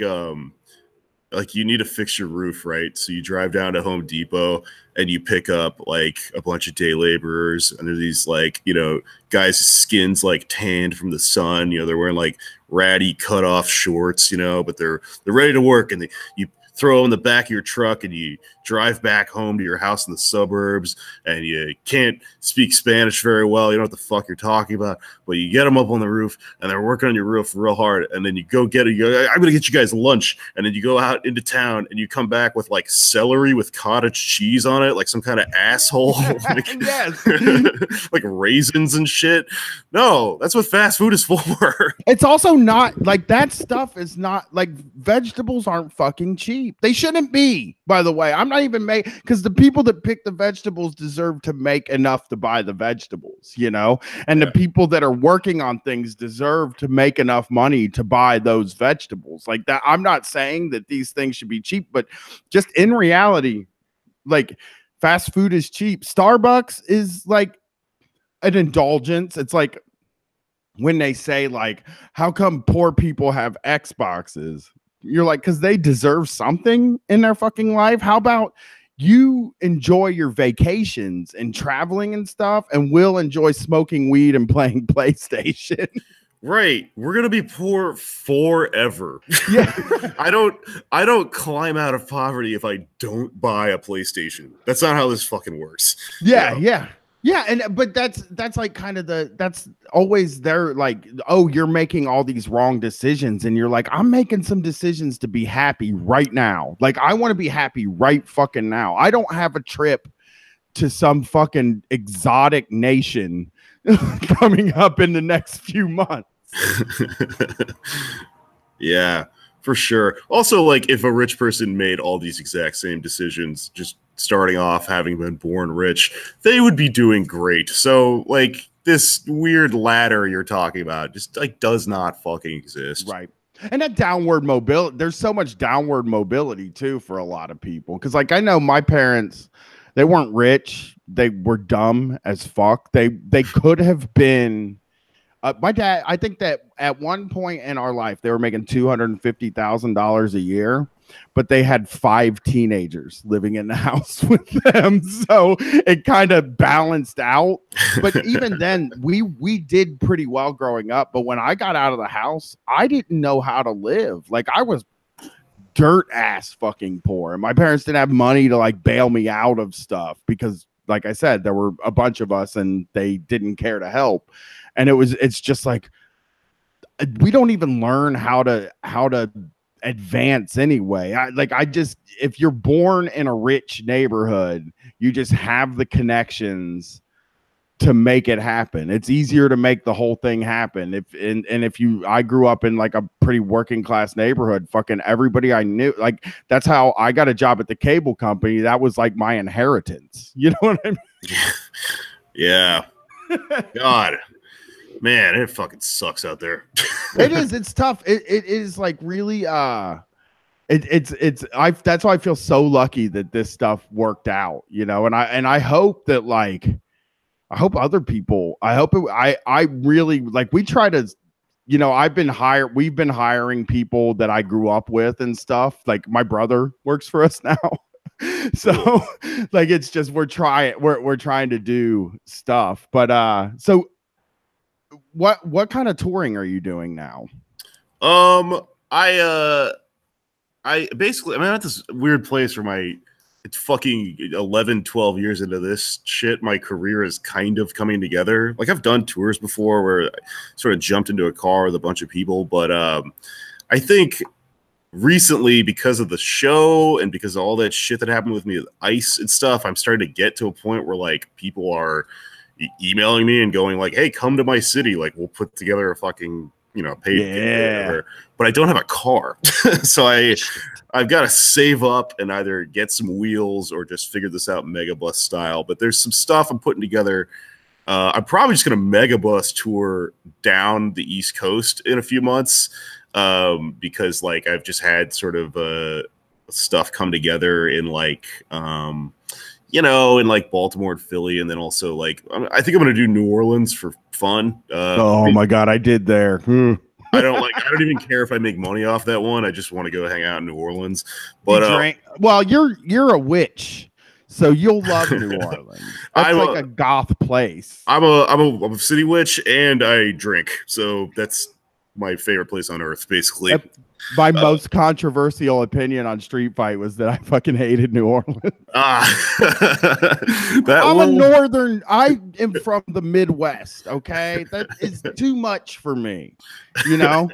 you need to fix your roof, right? So you drive down to Home Depot and you pick up like a bunch of day laborers, and there's these like, you know, guys' skins like tanned from the sun. You know, they're wearing like ratty cut off shorts, you know, but they're ready to work, and you throw them in the back of your truck and you drive back home to your house in the suburbs, and you can't speak Spanish very well. You know what the fuck you're talking about, but you get them up on the roof and they're working on your roof real hard. And then you go get it. You go, I'm going to get you guys lunch. And then you go out into town and you come back with like celery with cottage cheese on it, like some kind of asshole, like, yes. like raisins and shit. No, that's what fast food is for. It's also not like that stuff is not like vegetables aren't fucking cheap. They shouldn't be, by the way. I'm not even because the people that pick the vegetables deserve to make enough to buy the vegetables, you know, and the people that are working on things deserve to make enough money to buy those vegetables like that. I'm not saying that these things should be cheap, but just in reality, like fast food is cheap. Starbucks is like an indulgence. It's like when they say like, how come poor people have Xboxes? You're like, because they deserve something in their fucking life. How about you enjoy your vacations and traveling and stuff, and we'll enjoy smoking weed and playing PlayStation? Right. We're gonna be poor forever. Yeah. I don't climb out of poverty if I don't buy a PlayStation. That's not how this fucking works. Yeah, you know? Yeah, and but that's like kind of that's always there, like, oh, you're making all these wrong decisions, and you're like, I'm making some decisions to be happy right now. Like, I want to be happy right fucking now. I don't have a trip to some fucking exotic nation coming up in the next few months. Yeah, for sure. Also, like, if a rich person made all these exact same decisions, just starting off having been born rich, they would be doing great. So, like, this weird ladder you're talking about just like does not fucking exist. Right. And that downward mobility, there's so much downward mobility too for a lot of people. Because like I know my parents, they weren't rich, they were dumb as fuck. They could have been my dad, I think that at one point in our life, they were making $250,000 a year, but they had 5 teenagers living in the house with them. So it kind of balanced out. But even then, we did pretty well growing up. But when I got out of the house, I didn't know how to live. Like, I was dirt ass fucking poor. And my parents didn't have money to like bail me out of stuff because, like I said, there were a bunch of us and they didn't care to help. And it's just like, we don't even learn how to advance anyway. If you're born in a rich neighborhood, you just have the connections to make it happen. It's easier to make the whole thing happen. I grew up in like a pretty working class neighborhood. Fucking everybody I knew, like, that's how I got a job at the cable company. That was like my inheritance. You know what I mean? Yeah. God. Man, it fucking sucks out there. It is. It's tough. It is like really I that's why I feel so lucky that this stuff worked out, you know, and I hope that like I hope other people I hope it, I really like we try to you know, we've been hiring people that I grew up with and stuff. Like my brother works for us now. So like it's just we're trying to do stuff. But so what kind of touring are you doing now? Um, I basically, I mean, I'm at this weird place where it's fucking 11, 12 years into this shit. My career is kind of coming together. Like I've done tours before where I sort of jumped into a car with a bunch of people, but I think recently because of the show and because of all that shit that happened with me with ice and stuff, I'm starting to get to a point where like people are emailing me and going like, hey, come to my city, like we'll put together a fucking paid gig or whatever. But I don't have a car. So I've got to save up and either get some wheels or just figure this out megabus style. But there's some stuff I'm putting together. I'm probably just going to megabus tour down the East Coast in a few months because like I've just had sort of stuff come together in like in like Baltimore and Philly, and then also like I think I'm going to do New Orleans for fun. Oh my god, I did there. I don't even care if I make money off that one. I just want to go hang out in New Orleans. But well, you're a witch, so you'll love New Orleans. That's like a goth place. I'm a city witch and I drink, so that's my favorite place on earth, basically. My most controversial opinion on Street Fight was that I fucking hated New Orleans. I am from the Midwest, okay? That is too much for me, you know?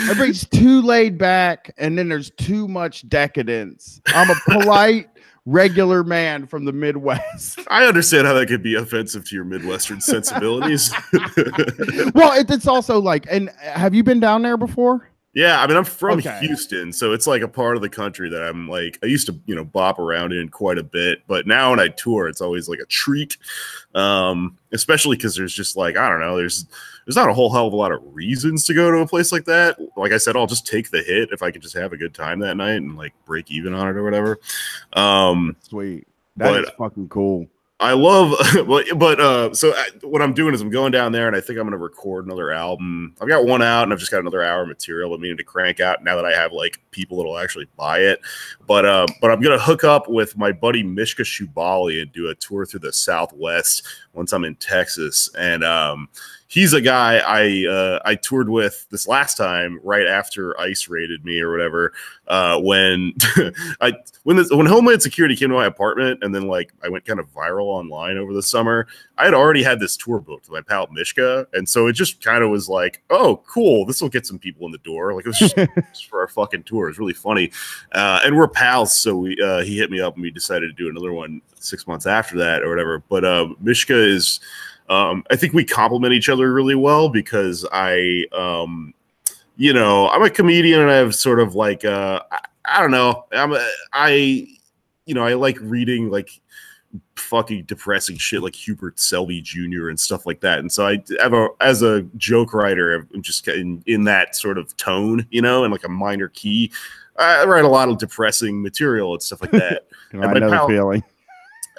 Everybody's too laid back, and then there's too much decadence. I'm a polite, regular man from the Midwest. I understand how that could be offensive to your Midwestern sensibilities. Well, it's also like, and have you been down there before? Yeah, I mean, I'm from Houston, so it's like a part of the country that I'm like, I used to, bop around in quite a bit, but now when I tour, it's always like a treat. Especially because there's just like, I don't know, there's not a whole hell of a lot of reasons to go to a place like that. Like I said, I'll just take the hit if I can just have a good time that night and like break even on it or whatever. Sweet. That is fucking cool. I love, so what I'm doing is I'm going down there and I think I'm going to record another album. I've got one out and I've just got another hour of material I'm meaning to crank out now that I have like people that'll actually buy it. But I'm going to hook up with my buddy Mishka Shubali and do a tour through the Southwest once I'm in Texas. And he's a guy I toured with this last time right after ICE raided me or whatever. When Homeland Security came to my apartment and then like I went kind of viral online over the summer, I had already had this tour booked with my pal Mishka, and so it just kind of was like, oh, cool, this will get some people in the door. Like it was just for our fucking tour. It's really funny, and we're pals, so he hit me up and we decided to do another one 6 months after that or whatever. But Mishka is. I think we complement each other really well because I'm a comedian and I have sort of like, I don't know. I like reading like fucking depressing shit like Hubert Selby Jr. and stuff like that. And so I have as a joke writer, I'm just in that sort of tone, and like a minor key. I write a lot of depressing material and stuff like that. I know the feeling.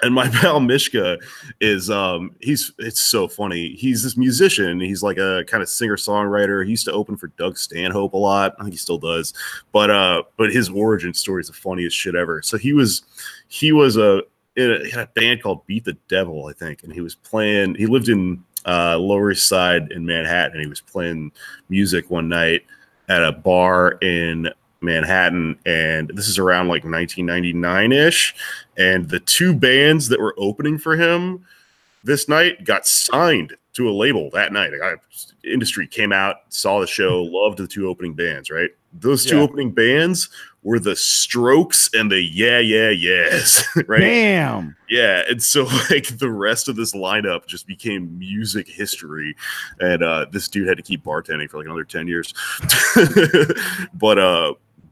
And my pal Mishka is it's so funny. He's this musician. He's like a kind of singer-songwriter. He used to open for Doug Stanhope a lot. I think he still does. But his origin story is the funniest shit ever. So he had a band called Beat the Devil, I think, and he lived in Lower East Side in Manhattan, and he was playing music one night at a bar in Manhattan, and this is around like 1999-ish, and the two bands that were opening for him this night got signed to a label that night. Industry came out, saw the show, loved the two opening bands, right? Those two opening bands were the Strokes and the Yeah Yeah Yeahs, right? Damn. Yeah, and so like the rest of this lineup just became music history, and this dude had to keep bartending for like another 10 years.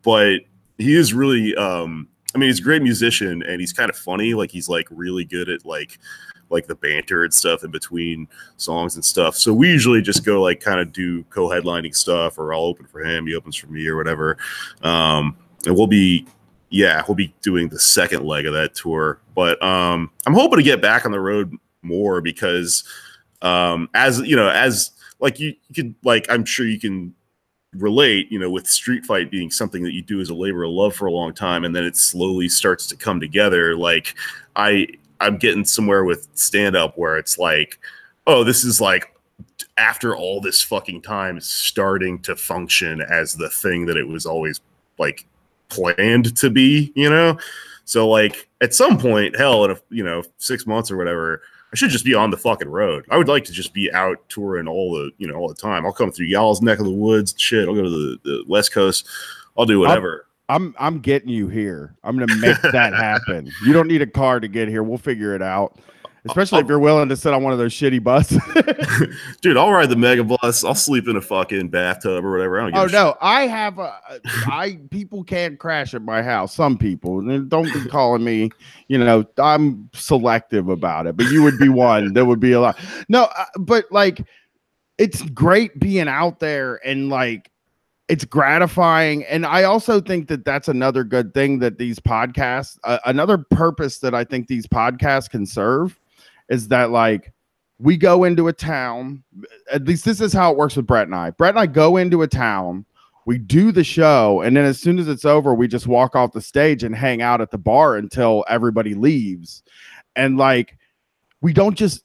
But he is really, he's a great musician and he's kind of funny. Like he's like really good at like the banter and stuff in between songs and stuff. So we usually just go like kind of do co-headlining stuff, or I'll open for him, he opens for me or whatever. and we'll be doing the second leg of that tour. But I'm hoping to get back on the road more because as you know, as like you could like I'm sure you can relate, you know, with street fight being something that you do as a labor of love for a long time, and then it slowly starts to come together. Like I'm getting somewhere with stand up where it's like, oh, this is like after all this fucking time starting to function as the thing that it was always like planned to be, you know? So like at some point, hell, in 6 months or whatever, I should just be on the fucking road. I would like to just be out touring all the time. I'll come through y'all's neck of the woods. Shit, I'll go to the West Coast. I'll do whatever. I'm getting you here. I'm gonna make that happen. You don't need a car to get here. We'll figure it out. Especially if you're willing to sit on one of those shitty buses. Dude, I'll ride the mega bus. I'll sleep in a fucking bathtub or whatever. I don't give a no, I have people can't crash at my house. Some people, don't be calling me, I'm selective about it, but you would be one. There would be a lot. No, but like, it's great being out there and like, it's gratifying. And I also think that that's another good thing that these podcasts, another purpose that I think these podcasts can serve is that like we go into a town, at least this is how it works with Brett and I. Brett and I go into a town, we do the show, and then as soon as it's over, we just walk off the stage and hang out at the bar until everybody leaves. And like, we don't just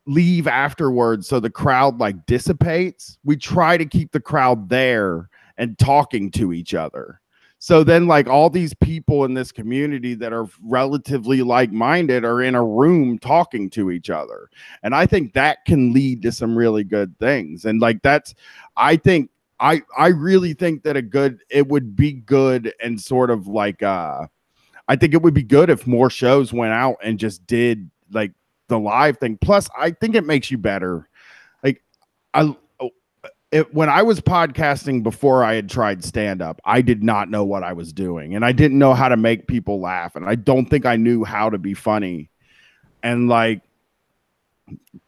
leave afterwards so the crowd like dissipates. We try to keep the crowd there and talking to each other. So then like all these people in this community that are relatively like-minded are in a room talking to each other. And I think that can lead to some really good things. And like that's, I really think that it would be good and sort of like, I think it would be good if more shows went out and just did like the live thing. Plus I think it makes you better. Like when I was podcasting before I had tried stand-up, I did not know what I was doing, and I didn't know how to make people laugh, and I don't think I knew how to be funny. And like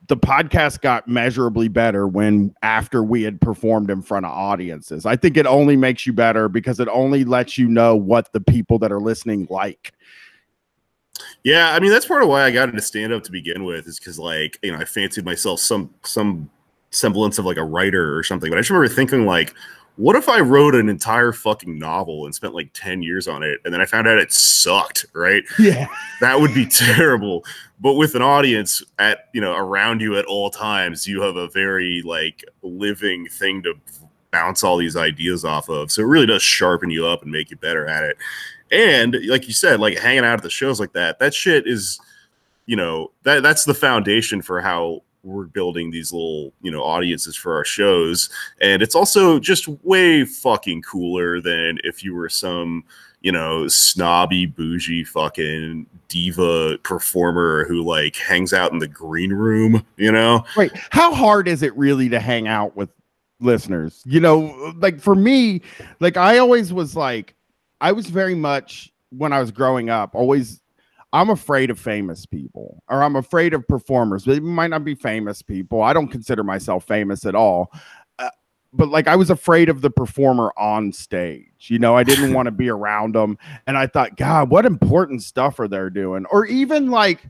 the podcast got measurably better after we had performed in front of audiences. I think it only makes you better because it only lets you know what the people that are listening like. Yeah, I mean that's part of why I got into stand-up to begin with, is because like, I fancied myself some semblance of like a writer or something. But I just remember thinking like, what if I wrote an entire fucking novel and spent like 10 years on it, and then I found out it sucked, right? Yeah. That would be terrible. But with an audience around you at all times, you have a very like living thing to bounce all these ideas off of. So it really does sharpen you up and make you better at it. And like you said, like hanging out at the shows like that shit is, that's the foundation for how we're building these little, audiences for our shows. And it's also just way fucking cooler than if you were some, snobby, bougie fucking diva performer who like hangs out in the green room, Right. How hard is it really to hang out with listeners? Like for me, like I always was like, I was very much when I was growing up, I'm afraid of famous people, or I'm afraid of performers. They might not be famous people. I don't consider myself famous at all. But like, I was afraid of the performer on stage. I didn't want to be around them. And I thought, God, what important stuff are they doing? Or even like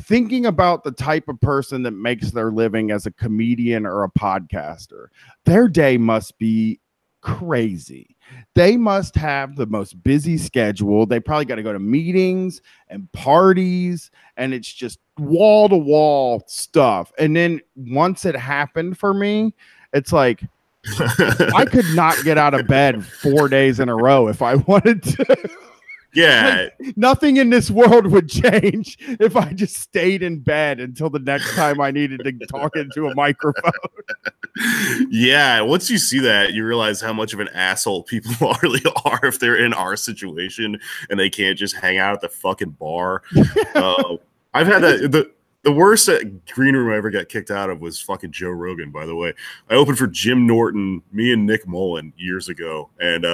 thinking about the type of person that makes their living as a comedian or a podcaster. Their day must be crazy. They must have the most busy schedule. They probably got to go to meetings and parties, and it's just wall to wall stuff. And then once it happened for me, it's like I could not get out of bed 4 days in a row if I wanted to. Yeah. Like, nothing in this world would change if I just stayed in bed until the next time I needed to talk into a microphone. Yeah, once you see that, you realize how much of an asshole people really are if they're in our situation and they can't just hang out at the fucking bar. I've had that. The worst green room I ever got kicked out of was fucking Joe Rogan, by the way. I opened for Jim Norton, me and Nick Mullen years ago. And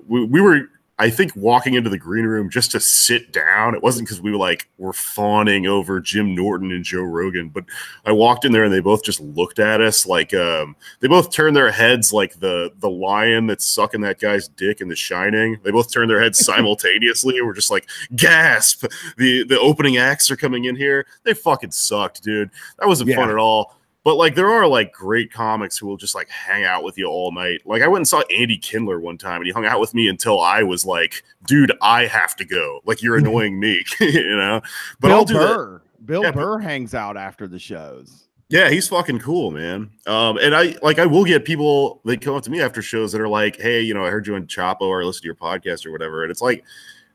we were I think walking into the green room just to sit down, it wasn't because we were fawning over Jim Norton and Joe Rogan, but I walked in there and they both just looked at us like they both turned their heads like the lion that's sucking that guy's dick in The Shining. They both turned their heads simultaneously and were just like, gasp! The opening acts are coming in here. They fucking sucked, dude. That wasn't fun at all. But like there are like great comics who will just like hang out with you all night. Like I went and saw Andy Kindler one time and he hung out with me until I was like, dude, I have to go. Like you're annoying me, you know? But Bill Burr. Bill Burr hangs out after the shows. Yeah, he's fucking cool, man. And I will get people that come up to me after shows that are like, hey, you know, I heard you on Chapo or I listened to your podcast or whatever. And it's like,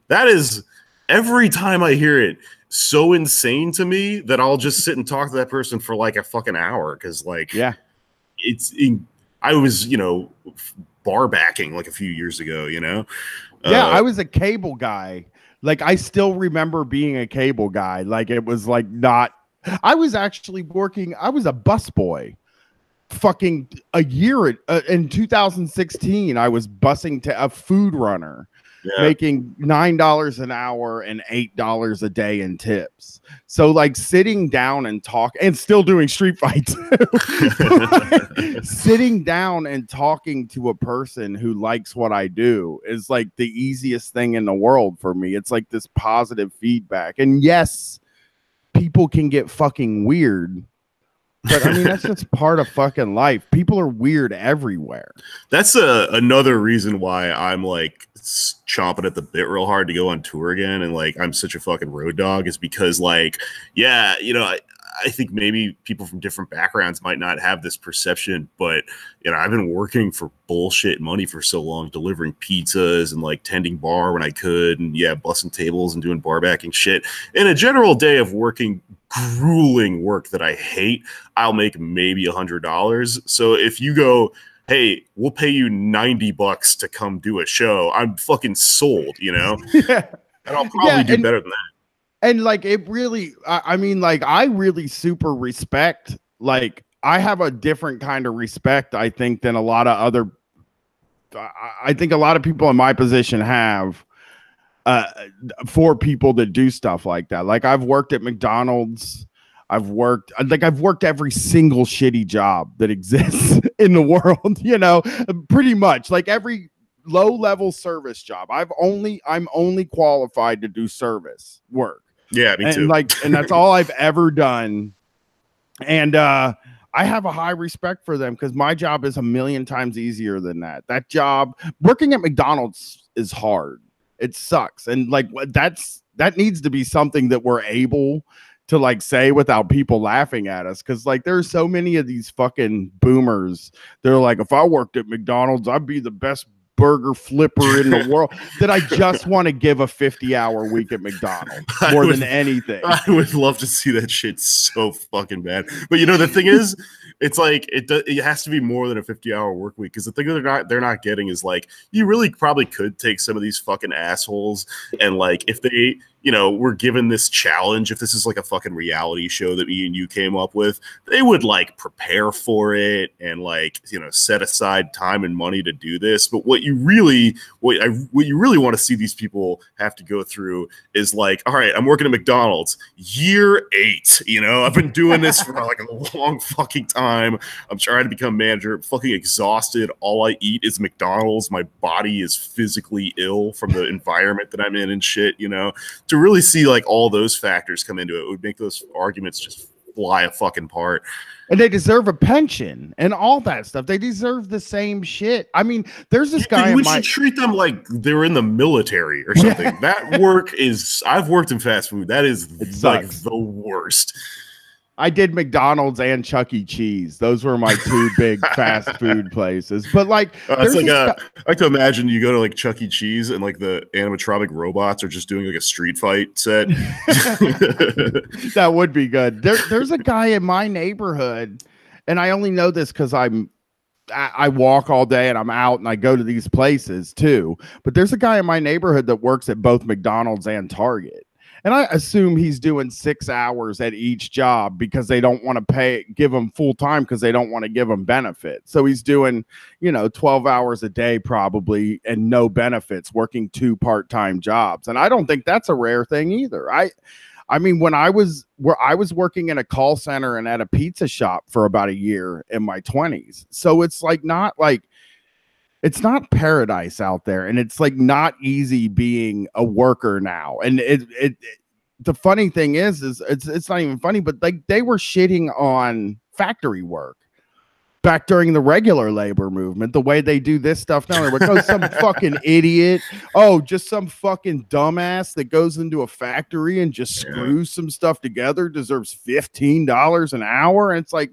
that is every time I hear it, so insane to me that I'll just sit and talk to that person for like a fucking hour. Cause like, I was, you know, bar backing like a few years ago, you know? Yeah. I was a cable guy. Like I still remember being a cable guy. Like it was like I was actually working. I was a busboy fucking a year in 2016. I was busing to a food runner. Making $9 an hour and $8 a day in tips. So like sitting down and talk and still doing street fights, sitting down and talking to a person who likes what I do is like the easiest thing in the world for me. It's like this positive feedback. And yes, people can get fucking weird. But I mean, that's just part of fucking life. People are weird everywhere. That's another reason why I'm like chomping at the bit real hard to go on tour again. And like, I'm such a fucking road dog is because like, yeah, you know, I think maybe people from different backgrounds might not have this perception, but you know, I've been working for bullshit money for so long, delivering pizzas and like tending bar when I could. And yeah, bussing tables and doing bar backing shit. In a general day of working grueling work that I hate, I'll make maybe $100. So if you go, hey, we'll pay you $90 to come do a show, I'm fucking sold, you know? And I'll probably do better than that. And like it really, I mean, like I really super respect, like I have a different kind of respect, I think, than a lot of other, I think a lot of people in my position have for people that do stuff like that. Like I've worked at McDonald's. I've worked every single shitty job that exists in the world, you know, pretty much like every low-level service job. I'm only qualified to do service work. Yeah, me too. And that's all I've ever done. And I have a high respect for them because my job is a million times easier than that. That job, working at McDonald's, is hard. It sucks. And like that needs to be something that we're able to like say without people laughing at us. Cause like there's so many of these fucking boomers. They're like, if I worked at McDonald's, I'd be the best burger flipper in the world. That I just want to give a 50-hour week at McDonald's more than anything. I would love to see that shit so fucking bad. But you know, the thing is, it's like it has to be more than a 50-hour work week, because the thing that they're not getting is like, you really probably could take some of these fucking assholes and like, if they, you know, were given this challenge, if this is like a fucking reality show that me and you came up with, they would like prepare for it and like, you know, set aside time and money to do this. But what you really want to see these people have to go through is like, all right, I'm working at McDonald's, year 8, you know, I've been doing this for like a long fucking time. I'm trying to become manager, fucking exhausted. All I eat is McDonald's. My body is physically ill from the environment that I'm in and shit, you know. To really see like all those factors come into it would make those arguments just fly a fucking part. And they deserve a pension and all that stuff. They deserve the same shit. I mean, there's this guy. We should treat them like they're in the military or something. Yeah. That work is, I've worked in fast food. That is like the worst. I did McDonald's and Chuck E. Cheese. Those were my 2 big fast food places. But like, it's like I like to imagine you go to like Chuck E. Cheese and like the animatronic robots are just doing like a street fight set. That would be good. There's a guy in my neighborhood, and I only know this because I walk all day and I'm out and I go to these places too. But there's a guy in my neighborhood that works at both McDonald's and Target. And I assume he's doing 6 hours at each job because they don't want to give him full time because they don't want to give him benefits. So he's doing, 12 hours a day probably and no benefits, working 2 part-time jobs. And I don't think that's a rare thing either. I mean, when I was working in a call center and at a pizza shop for about a year in my 20s. So it's not paradise out there, and it's like not easy being a worker now. And the funny thing is it's not even funny, but like they were shitting on factory work back during the regular labor movement, the way they do this stuff now. They're like, oh, some fucking idiot. Oh, just some fucking dumbass that goes into a factory and just screws some stuff together deserves $15 an hour. And it's like,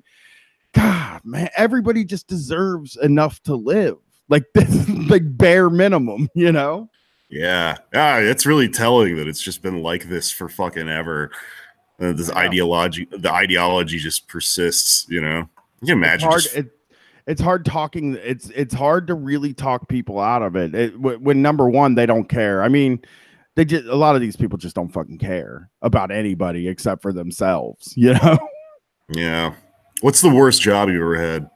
God, man, everybody just deserves enough to live. Like this, like bare minimum, Yeah. Yeah, it's really telling that it's just been like this for fucking ever. The ideology just persists, You can imagine. It's hard talking. It's hard to really talk people out of it. When number one, they don't care. I mean, a lot of these people just don't fucking care about anybody except for themselves, Yeah. What's the worst job you ever had?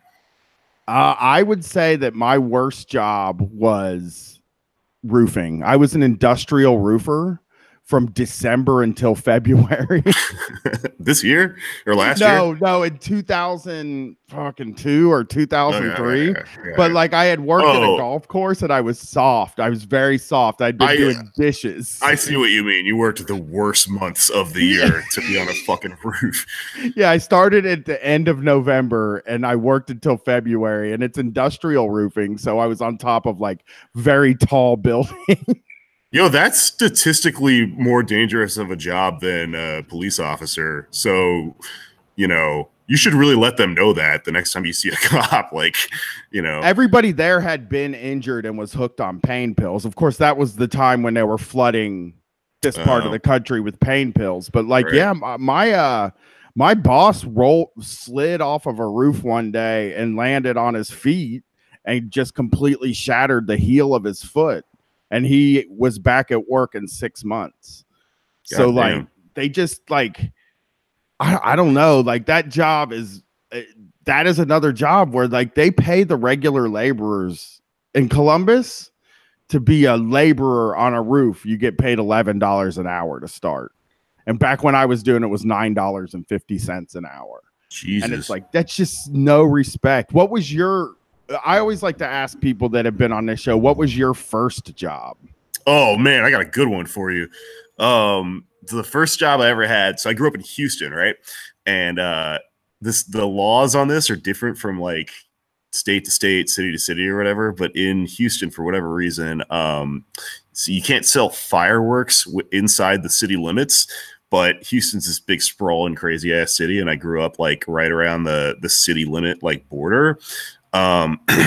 I would say that my worst job was roofing. I was an industrial roofer from December until February. This year or last year? No, in 2002 or 2003. Yeah. But like I had worked at a golf course and I was soft. I was very soft. I'd been doing dishes. I see what you mean. You worked the worst months of the year to be on a fucking roof. Yeah, I started at the end of November and I worked until February, and it's industrial roofing. So I was on top of like very tall buildings. That's statistically more dangerous of a job than a police officer. So, you should really let them know that the next time you see a cop, Everybody there had been injured and was hooked on pain pills. Of course, that was the time when they were flooding this part of the country with pain pills. But my boss slid off of a roof one day and landed on his feet and just completely shattered the heel of his foot. And he was back at work in 6 months. So damn. They just I don't know, like that is another job where like they pay the regular laborers in Columbus to be a laborer on a roof. You get paid $11 an hour to start. And back when I was doing it was $9.50 an hour. Jesus. And it's like, that's just no respect. What was I always like to ask people that have been on this show, what was your first job? Oh man, I got a good one for you. The first job I ever had. So I grew up in Houston, right? And the laws on this are different from like state to state, city to city, or whatever. But in Houston, for whatever reason, so you can't sell fireworks inside the city limits. But Houston's this big sprawling, crazy ass city, and I grew up like right around the city limit like border.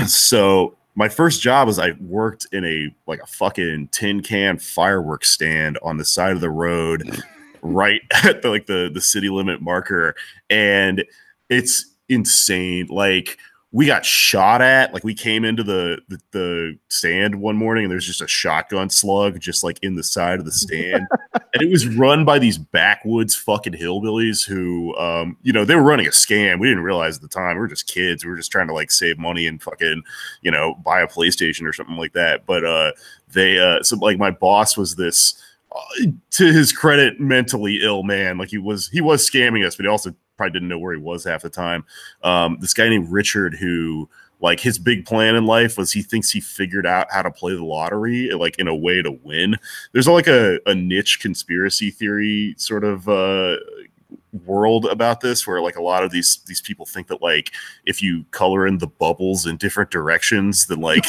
So my first job was I worked in a fucking tin can fireworks stand on the side of the road right at the city limit marker. And it's insane. Like we got shot at, like we came into the stand one morning and there's just a shotgun slug just like in the side of the stand. And it was run by these backwoods fucking hillbillies who, they were running a scam. We didn't realize at the time. We were just kids. We were just trying to like save money and fucking, buy a PlayStation or something like that. But so like my boss was this, to his credit, mentally ill man. Like he was scamming us, but he also probably didn't know where he was half the time. This guy named Richard, who like his big plan in life was he thinks he figured out how to play the lottery like in a way to win. There's like a niche conspiracy theory sort of world about this where like a lot of these people think that like if you color in the bubbles in different directions then like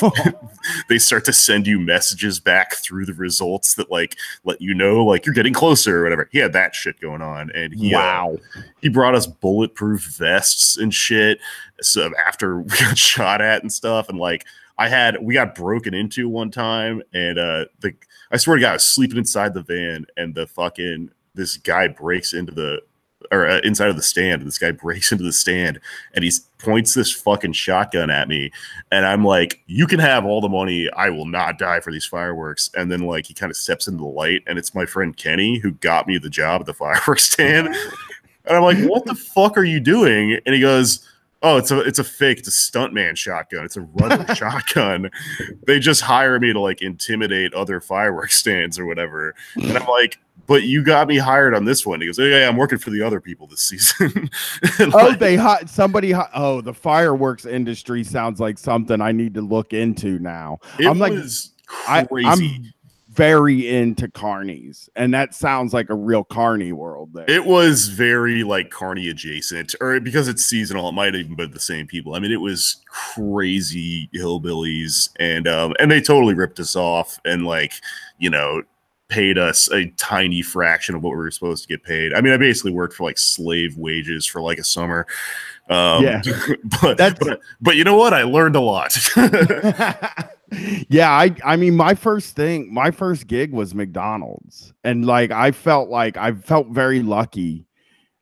they start to send you messages back through the results that like let you know like you're getting closer or whatever. He had that shit going on, and he brought us bulletproof vests and shit so after we got shot at and stuff. And like we got broken into one time, and I swear to God, I was sleeping inside the van, and this guy breaks into the or inside of the stand. And this guy breaks into the stand and he points this fucking shotgun at me. And I'm like, you can have all the money. I will not die for these fireworks. And then like he kind of steps into the light and it's my friend Kenny who got me the job at the fireworks stand. And I'm like, what the fuck are you doing? And he goes, oh, it's a fake. It's a stuntman shotgun. It's a rubber shotgun. They just hire me to like intimidate other fireworks stands or whatever. And I'm like, but you got me hired on this one. He goes, yeah, I'm working for the other people this season. Oh, like, oh, the fireworks industry sounds like something I need to look into now. I'm like, crazy. I'm very into carnies, and that sounds like a real carny world there. It was very like carny adjacent, or because it's seasonal, it might have even been the same people. I mean, it was crazy hillbillies, and they totally ripped us off and like, you know, paid us a tiny fraction of what we were supposed to get paid. I mean, I basically worked for like slave wages for like a summer. Yeah, but you know what? I learned a lot. Yeah, I mean, my first gig was McDonald's, and like I felt very lucky.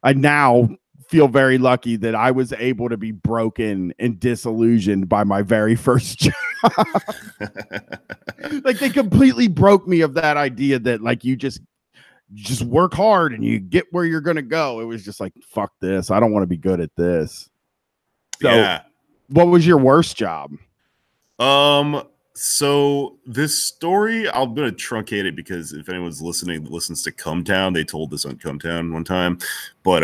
I now feel very lucky that I was able to be broken and disillusioned by my very first job. Like they completely broke me of that idea that like you just work hard and you get where you're gonna go. It was just like, fuck this. I don't want to be good at this. So yeah. What was your worst job? So this story, I'm going to truncate it because if anyone's listening that listens to Come Town, they told this on Come Town one time. But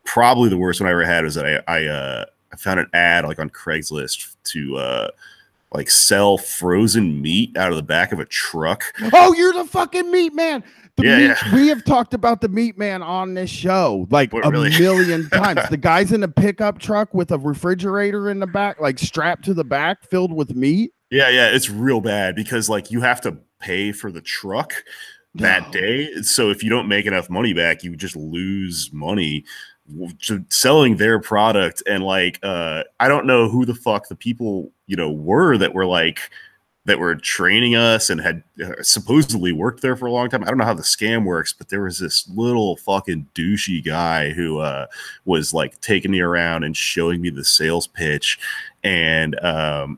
probably the worst one I ever had was that I found an ad like on Craigslist to like sell frozen meat out of the back of a truck. Oh, you're the fucking meat man. We have talked about the meat man on this show like a million times. The guy's in a pickup truck with a refrigerator in the back, like strapped to the back, filled with meat. Yeah, it's real bad because like you have to pay for the truck that day. So if you don't make enough money back, you just lose money selling their product. And like I don't know who the fuck the people, you know, were that were training us and had supposedly worked there for a long time. I don't know how the scam works, but there was this little fucking douchey guy who was like taking me around and showing me the sales pitch. And,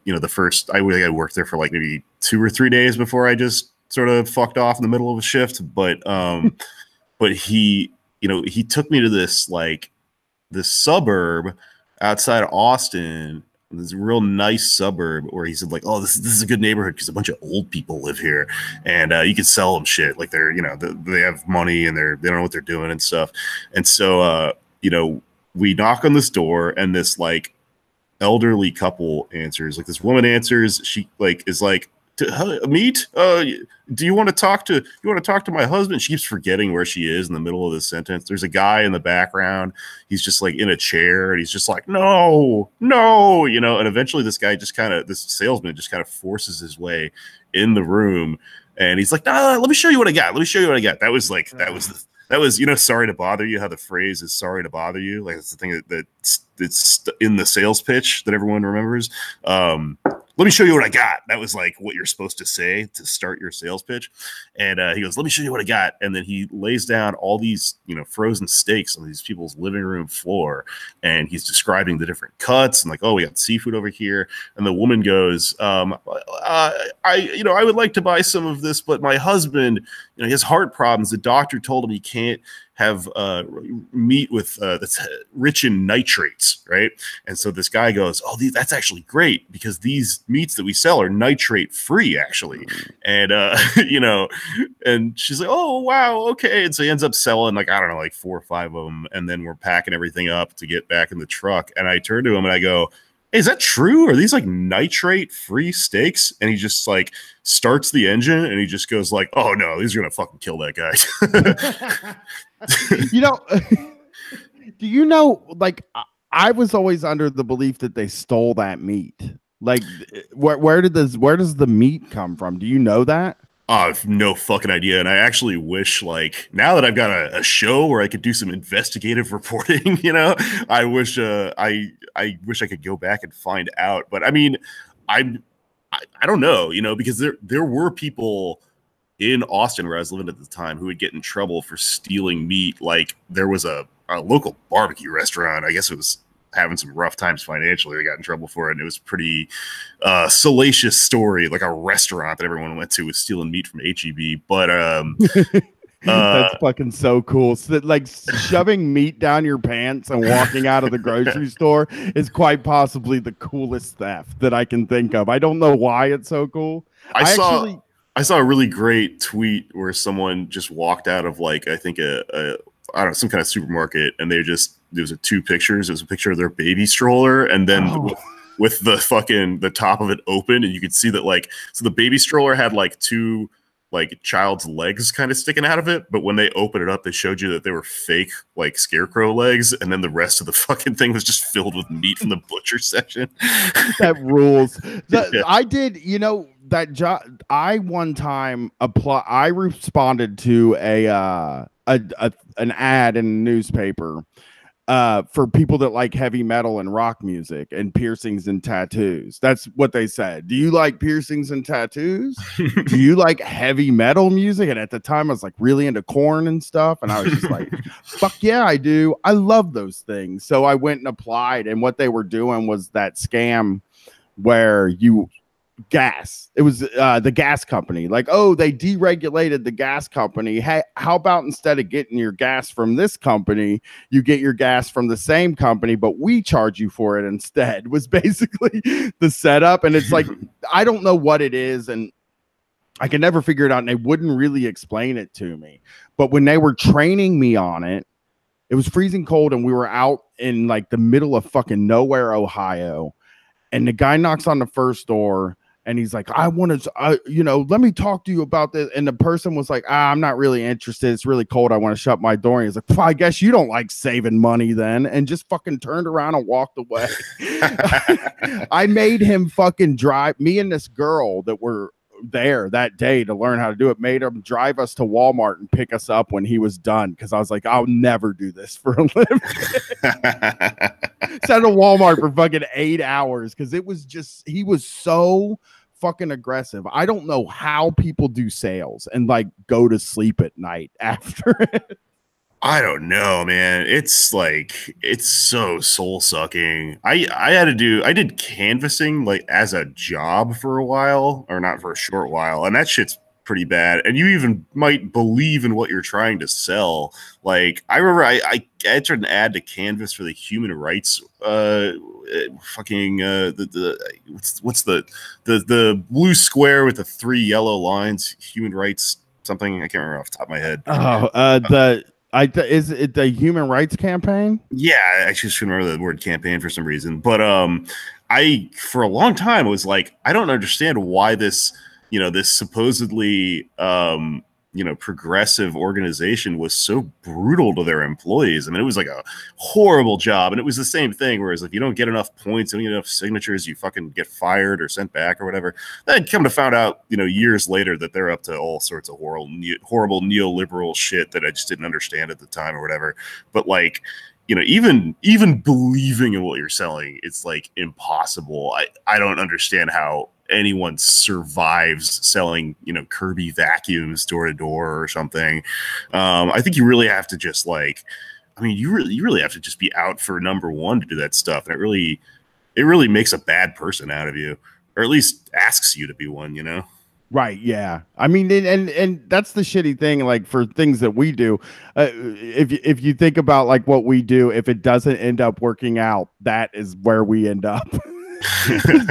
you know, I worked there for like maybe 2 or 3 days before I just sort of fucked off in the middle of a shift. But he, you know, he took me to this suburb outside of Austin, this real nice suburb where he said like, oh, this is a good neighborhood because a bunch of old people live here and you can sell them shit. Like they're, you know, they have money and they don't know what they're doing and stuff. And so, you know, we knock on this door and this like elderly couple answers. Like this woman answers. She like is like, meet? Do you want to talk to my husband? She keeps forgetting where she is in the middle of this sentence. There's a guy in the background. He's just like in a chair and he's just like, no, you know, and eventually this salesman just kind of forces his way in the room and he's like, no, let me show you what I got. That was, you know, sorry to bother you, how the phrase is sorry to bother you. Like it's the thing that's in the sales pitch that everyone remembers. Let me show you what I got. That was like what you're supposed to say to start your sales pitch. And he goes, let me show you what I got. And then he lays down all these, you know, frozen steaks on these people's living room floor. And he's describing the different cuts and like, oh, we got seafood over here. And the woman goes, I would like to buy some of this, but my husband, you know, he has heart problems. The doctor told him he can't have meat with that's rich in nitrates, right? And so this guy goes, oh, that's actually great because these meats that we sell are nitrate free actually. And you know, and she's like, oh wow, okay. And so he ends up selling like, I don't know, like 4 or 5 of them, and then we're packing everything up to get back in the truck. And I turn to him and I go, hey, is that true? Are these like nitrate free steaks? And he just like starts the engine and he just goes like, oh no, these are gonna fucking kill that guy. You know, do you know, like I was always under the belief that they stole that meat. Like where does the meat come from? Do you know that? I have no fucking idea. And I actually wish, like, now that I've got a show where I could do some investigative reporting, you know, I wish I wish I could go back and find out. But I mean, I don't know, you know, because there were people in Austin where I was living at the time who would get in trouble for stealing meat. Like there was a a local barbecue restaurant. I guess it was having some rough times financially. They got in trouble for it, and it was pretty salacious story. Like a restaurant that everyone went to was stealing meat from HEB, but that's fucking so cool. So that, like, shoving meat down your pants and walking out of the grocery store is quite possibly the coolest theft that I can think of. I don't know why it's so cool. I saw a really great tweet where someone just walked out of like I think a I don't know, some kind of supermarket, and there was two pictures. It was a picture of their baby stroller, and then with the fucking the top of it open, and you could see that like so the baby stroller had like two like child's legs kind of sticking out of it, but when they opened it up, they showed you that they were fake like scarecrow legs, and then the rest of the fucking thing was just filled with meat from the butcher section. That rules. I did, you know, that job. I one time I responded to an ad in a newspaper for people that like heavy metal and rock music and piercings and tattoos. That's what they said. Do you like piercings and tattoos? Do you like heavy metal music? And at the time I was like really into Korn and stuff, and I was just like, fuck yeah, I do. I love those things. So I went and applied, and what they were doing was that scam where you it was the gas company, like, oh, they deregulated the gas company. Hey, how about instead of getting your gas from this company, you get your gas from the same company, but we charge you for it instead, was basically the setup. And it's like, I don't know what it is, and I can never figure it out, and they wouldn't really explain it to me. But when they were training me on it, it was freezing cold, and we were out in like the middle of fucking nowhere, Ohio, and the guy knocks on the first door. And he's like, I want to, let me talk to you about this. And the person was like, I'm not really interested. It's really cold. I want to shut my door. And he's like, well, I guess you don't like saving money then. And just fucking turned around and walked away. I made him fucking drive me and this girl that were there that day to learn how to do it, made him drive us to Walmart and pick us up when he was done, because I was like, I'll never do this for a living. Sat at Walmart for fucking 8 hours because it was just, he was so fucking aggressive. I don't know how people do sales and like go to sleep at night after it. I don't know, man. It's like, it's so soul sucking. I did canvassing like as a job for a while, or not for a short while, and that shit's pretty bad. And you even might believe in what you're trying to sell. Like I remember I entered an ad to canvas for the human rights what's the blue square with the 3 yellow lines, human rights something, I can't remember off the top of my head. Is it the Human Rights Campaign? Yeah, I actually just remember the word campaign for some reason. But I for a long time was like, I don't understand why this supposedly progressive organization was so brutal to their employees. I mean, it was like a horrible job, and it was the same thing. Whereas if you don't get enough points, you don't get enough signatures, you fucking get fired or sent back or whatever. Then come to find out, years later, that they're up to all sorts of horrible neoliberal shit that I just didn't understand at the time or whatever. But like, even believing in what you're selling, it's like impossible. I don't understand how anyone survives selling, Kirby vacuums door to door or something. I think you really have to just like, I mean, you really have to just be out for number one to do that stuff. And it really makes a bad person out of you, or at least asks you to be one, Right. Yeah. I mean, and that's the shitty thing. Like for things that we do, if you think about like what we do, if it doesn't end up working out, that is where we end up.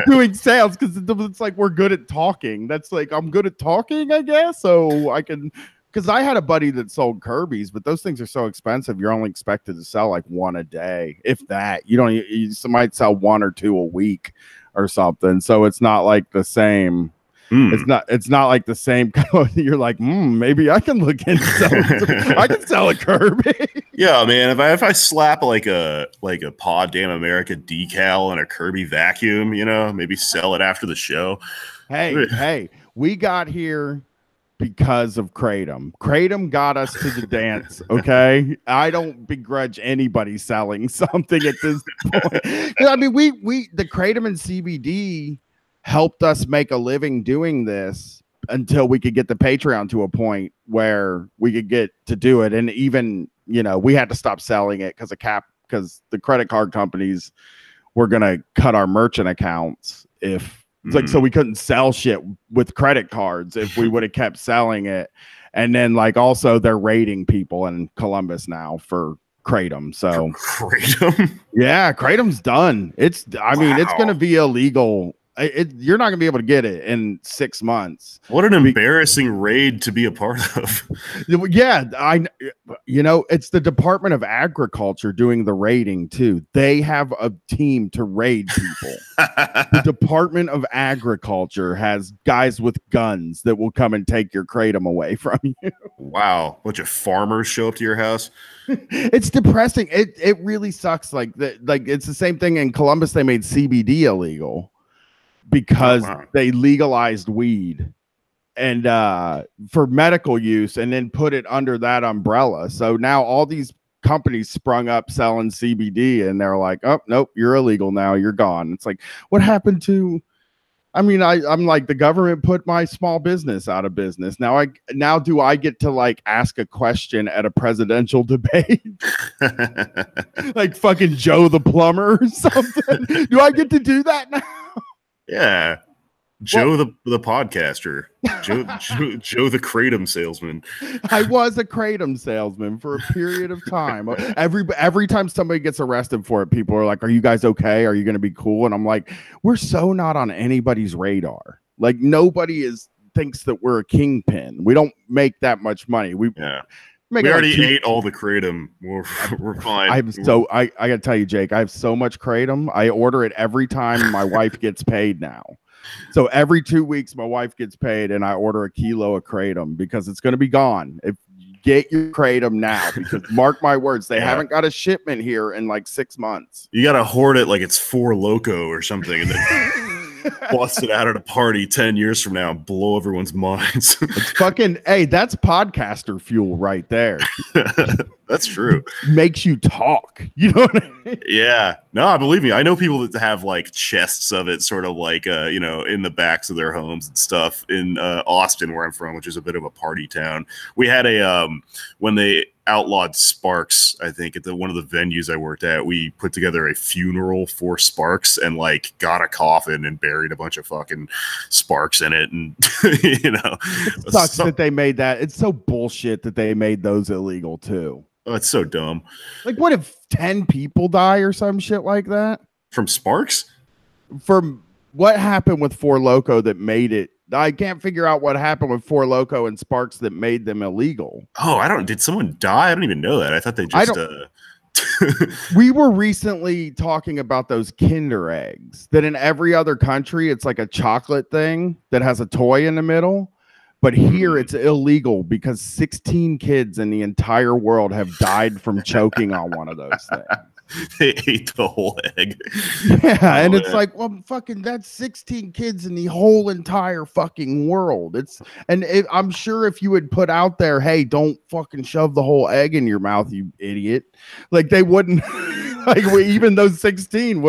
Doing sales, because it's like we're good at talking. That's like, I'm good at talking, I guess. So I can, because I had a buddy that sold Kirby's, but those things are so expensive. You're only expected to sell like one a day, if that. You don't. You might sell 1 or 2 a week or something. So it's not like the same. It's not like the same. You're like, maybe I can look into I can sell a Kirby. Yeah, man. If I slap like a Pod Damn America decal and a Kirby vacuum, maybe sell it after the show. Hey, we got here because of Kratom. Kratom got us to the dance. Okay, I don't begrudge anybody selling something at this point. I mean, we the Kratom and CBD helped us make a living doing this until we could get the Patreon to a point where we could get to do it. And even we had to stop selling it because the credit card companies were going to cut our merchant accounts if it's like, so we couldn't sell shit with credit cards if we would have kept selling it. And then like also they're raiding people in Columbus now for Kratom. So Kratom? Yeah, Kratom's done. It's going to be illegal. You're not going to be able to get it in 6 months. What an embarrassing raid to be a part of. Yeah, it's the Department of Agriculture doing the raiding too. They have a team to raid people. The Department of Agriculture has guys with guns that will come and take your Kratom away from you. Wow, a bunch of farmers show up to your house. It's depressing. It really sucks. Like it's the same thing in Columbus. They made CBD illegal because they legalized weed and for medical use and then put it under that umbrella. So now all these companies sprung up selling CBD and they're like, oh, nope, you're illegal now. You're gone. It's like, what happened to, I'm like, the government put my small business out of business. Now do I get to like ask a question at a presidential debate? Like fucking Joe the plumber or something? Do I get to do that now? Yeah. Joe the podcaster. Joe the Kratom salesman. I was a Kratom salesman for a period of time. Every time somebody gets arrested for it, people are like, are you guys okay? Are you going to be cool? And I'm like, we're so not on anybody's radar. Like nobody thinks that we're a kingpin. We don't make that much money. We already ate all the Kratom. We're fine. I gotta tell you, Jake, I have so much Kratom. I order it every time my wife gets paid now. So every 2 weeks, my wife gets paid, and I order a kilo of Kratom because it's going to be gone. If you get your Kratom now, because mark my words, they haven't got a shipment here in like 6 months. You got to hoard it like it's Four Loko or something, and then bust it out at a party 10 years from now and blow everyone's minds. It's fucking, hey, that's podcaster fuel right there. That's true. Makes you talk. You know what I mean? Yeah. No, believe me. I know people that have like chests of it sort of like, in the backs of their homes and stuff in Austin, where I'm from, which is a bit of a party town. We had when they outlawed Sparks, I think at one of the venues I worked at, we put together a funeral for Sparks and like got a coffin and buried a bunch of fucking Sparks in it. And, it sucks that they made that. It's so bullshit that they made those illegal too. Oh, it's so dumb. Like, what if 10 people die or some shit like that? From Sparks? From what happened with Four Loko that made it? I can't figure out what happened with Four Loko and Sparks that made them illegal. Oh, did someone die? I don't even know that. I thought they just... We were recently talking about those Kinder eggs that in every other country, it's like a chocolate thing that has a toy in the middle. But here it's illegal because 16 kids in the entire world have died from choking on one of those things. They ate the whole egg. Yeah, and it's like, well, fucking, that's 16 kids in the whole entire fucking world. I'm sure if you would put out there, hey, don't fucking shove the whole egg in your mouth, you idiot. Like they wouldn't. Like even those 16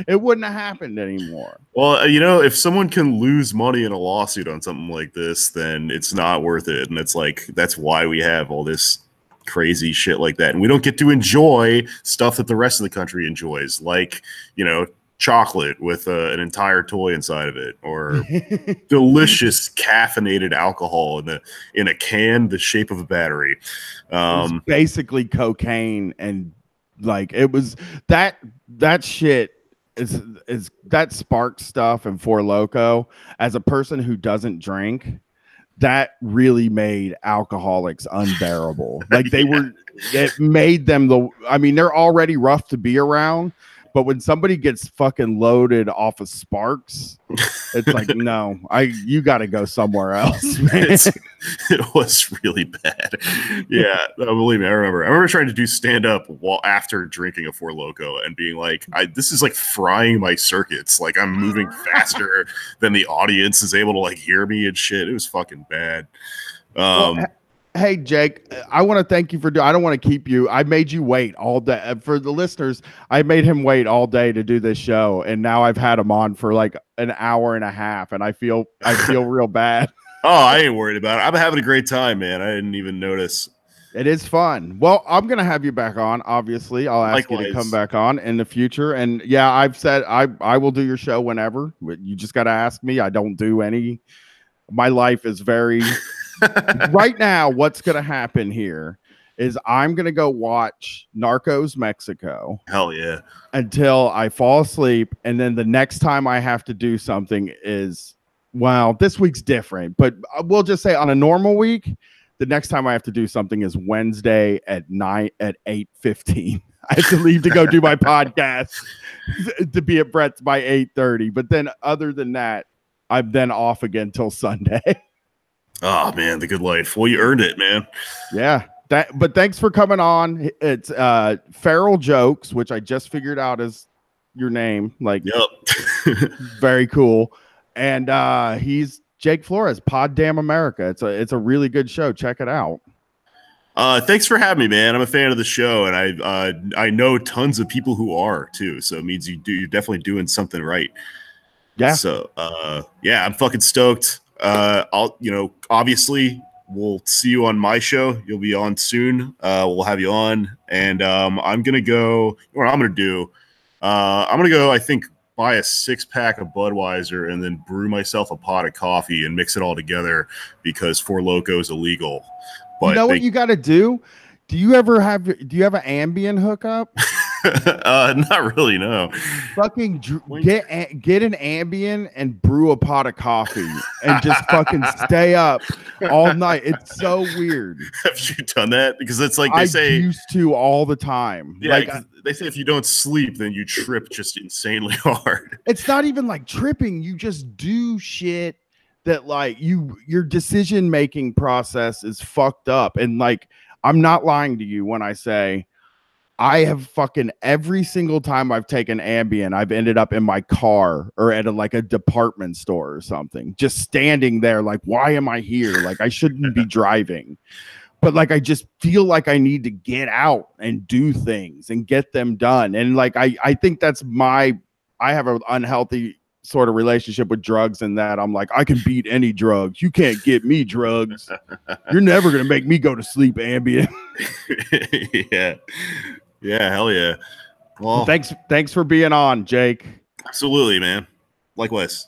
it wouldn't have happened anymore. Well, if someone can lose money in a lawsuit on something like this, then it's not worth it. And it's like, that's why we have all this crazy shit like that. And we don't get to enjoy stuff that the rest of the country enjoys, like, chocolate with an entire toy inside of it, or delicious caffeinated alcohol in a can the shape of a battery. It's basically cocaine, and like it was that shit is that Spark stuff and Four Loko. As a person who doesn't drink, that really made alcoholics unbearable. Like it made them they're already rough to be around. But when somebody gets fucking loaded off of Sparks, it's like, no, you got to go somewhere else, man. It was really bad. Yeah, believe me, I remember trying to do stand up after drinking a Four Loko and being like, this is like frying my circuits. Like I'm moving faster than the audience is able to like hear me and shit. It was fucking bad. Hey, Jake, I want to thank you I don't want to keep you. I made you wait all day. For the listeners, I made him wait all day to do this show. And now I've had him on for like an hour and a half. And I feel real bad. Oh, I ain't worried about it. I'm having a great time, man. I didn't even notice. It is fun. Well, I'm gonna have you back on. Obviously, I'll ask you to come Likewise. back on in the future. And yeah, I've said I will do your show whenever. You just got to ask me. I don't do any. My life is very right now. What's gonna happen here is I'm gonna go watch Narcos Mexico Hell yeah. until I fall asleep, and then the next time I have to do something is well, this week's different, but we'll just say on a normal week. The next time I have to do something is Wednesday at 8:15. I have to leave to go do my podcast to be at Brett's by 8:30. But then other than that, I'm then off again till Sunday. Oh man, the good life. Well, you earned it, man. Yeah. But thanks for coming on. It's Feral Jokes, which I just figured out is your name. Like, yep. very cool. And he's Jake Flores, Pod Damn America. It's a really good show. Check it out. Thanks for having me, man. I'm a fan of the show, and I know tons of people who are too. So it means you're definitely doing something right. Yeah. So yeah, I'm fucking stoked. I'll obviously we'll see you on my show. You'll be on soon. We'll have you on, and I'm gonna go. What I'm gonna do? I'm gonna go. I think buy a 6-pack of Budweiser and then brew myself a pot of coffee and mix it all together because Four Loko is illegal. But you know what you got to do? Do you have an Ambien hookup? Not really, no. Fucking get an Ambien and brew a pot of coffee and just fucking stay up all night. It's so weird. Have you done that? Because it's like they say used to all the time. Yeah, like they say if you don't sleep, then you trip just insanely hard. It's not even like tripping. You just do shit that like your decision making process is fucked up. And like I'm not lying to you when I say I have fucking every single time I've taken Ambien, I've ended up in my car or at a department store or something, just standing there like, why am I here? Like I shouldn't be driving. But like I just feel like I need to get out and do things and get them done. And like I think that's I have an unhealthy sort of relationship with drugs in that I'm like, I can beat any drugs. You can't get me drugs. You're never gonna make me go to sleep, Ambien. Yeah. Yeah, hell yeah. Well, thanks for being on, Jake. Absolutely, man. Likewise.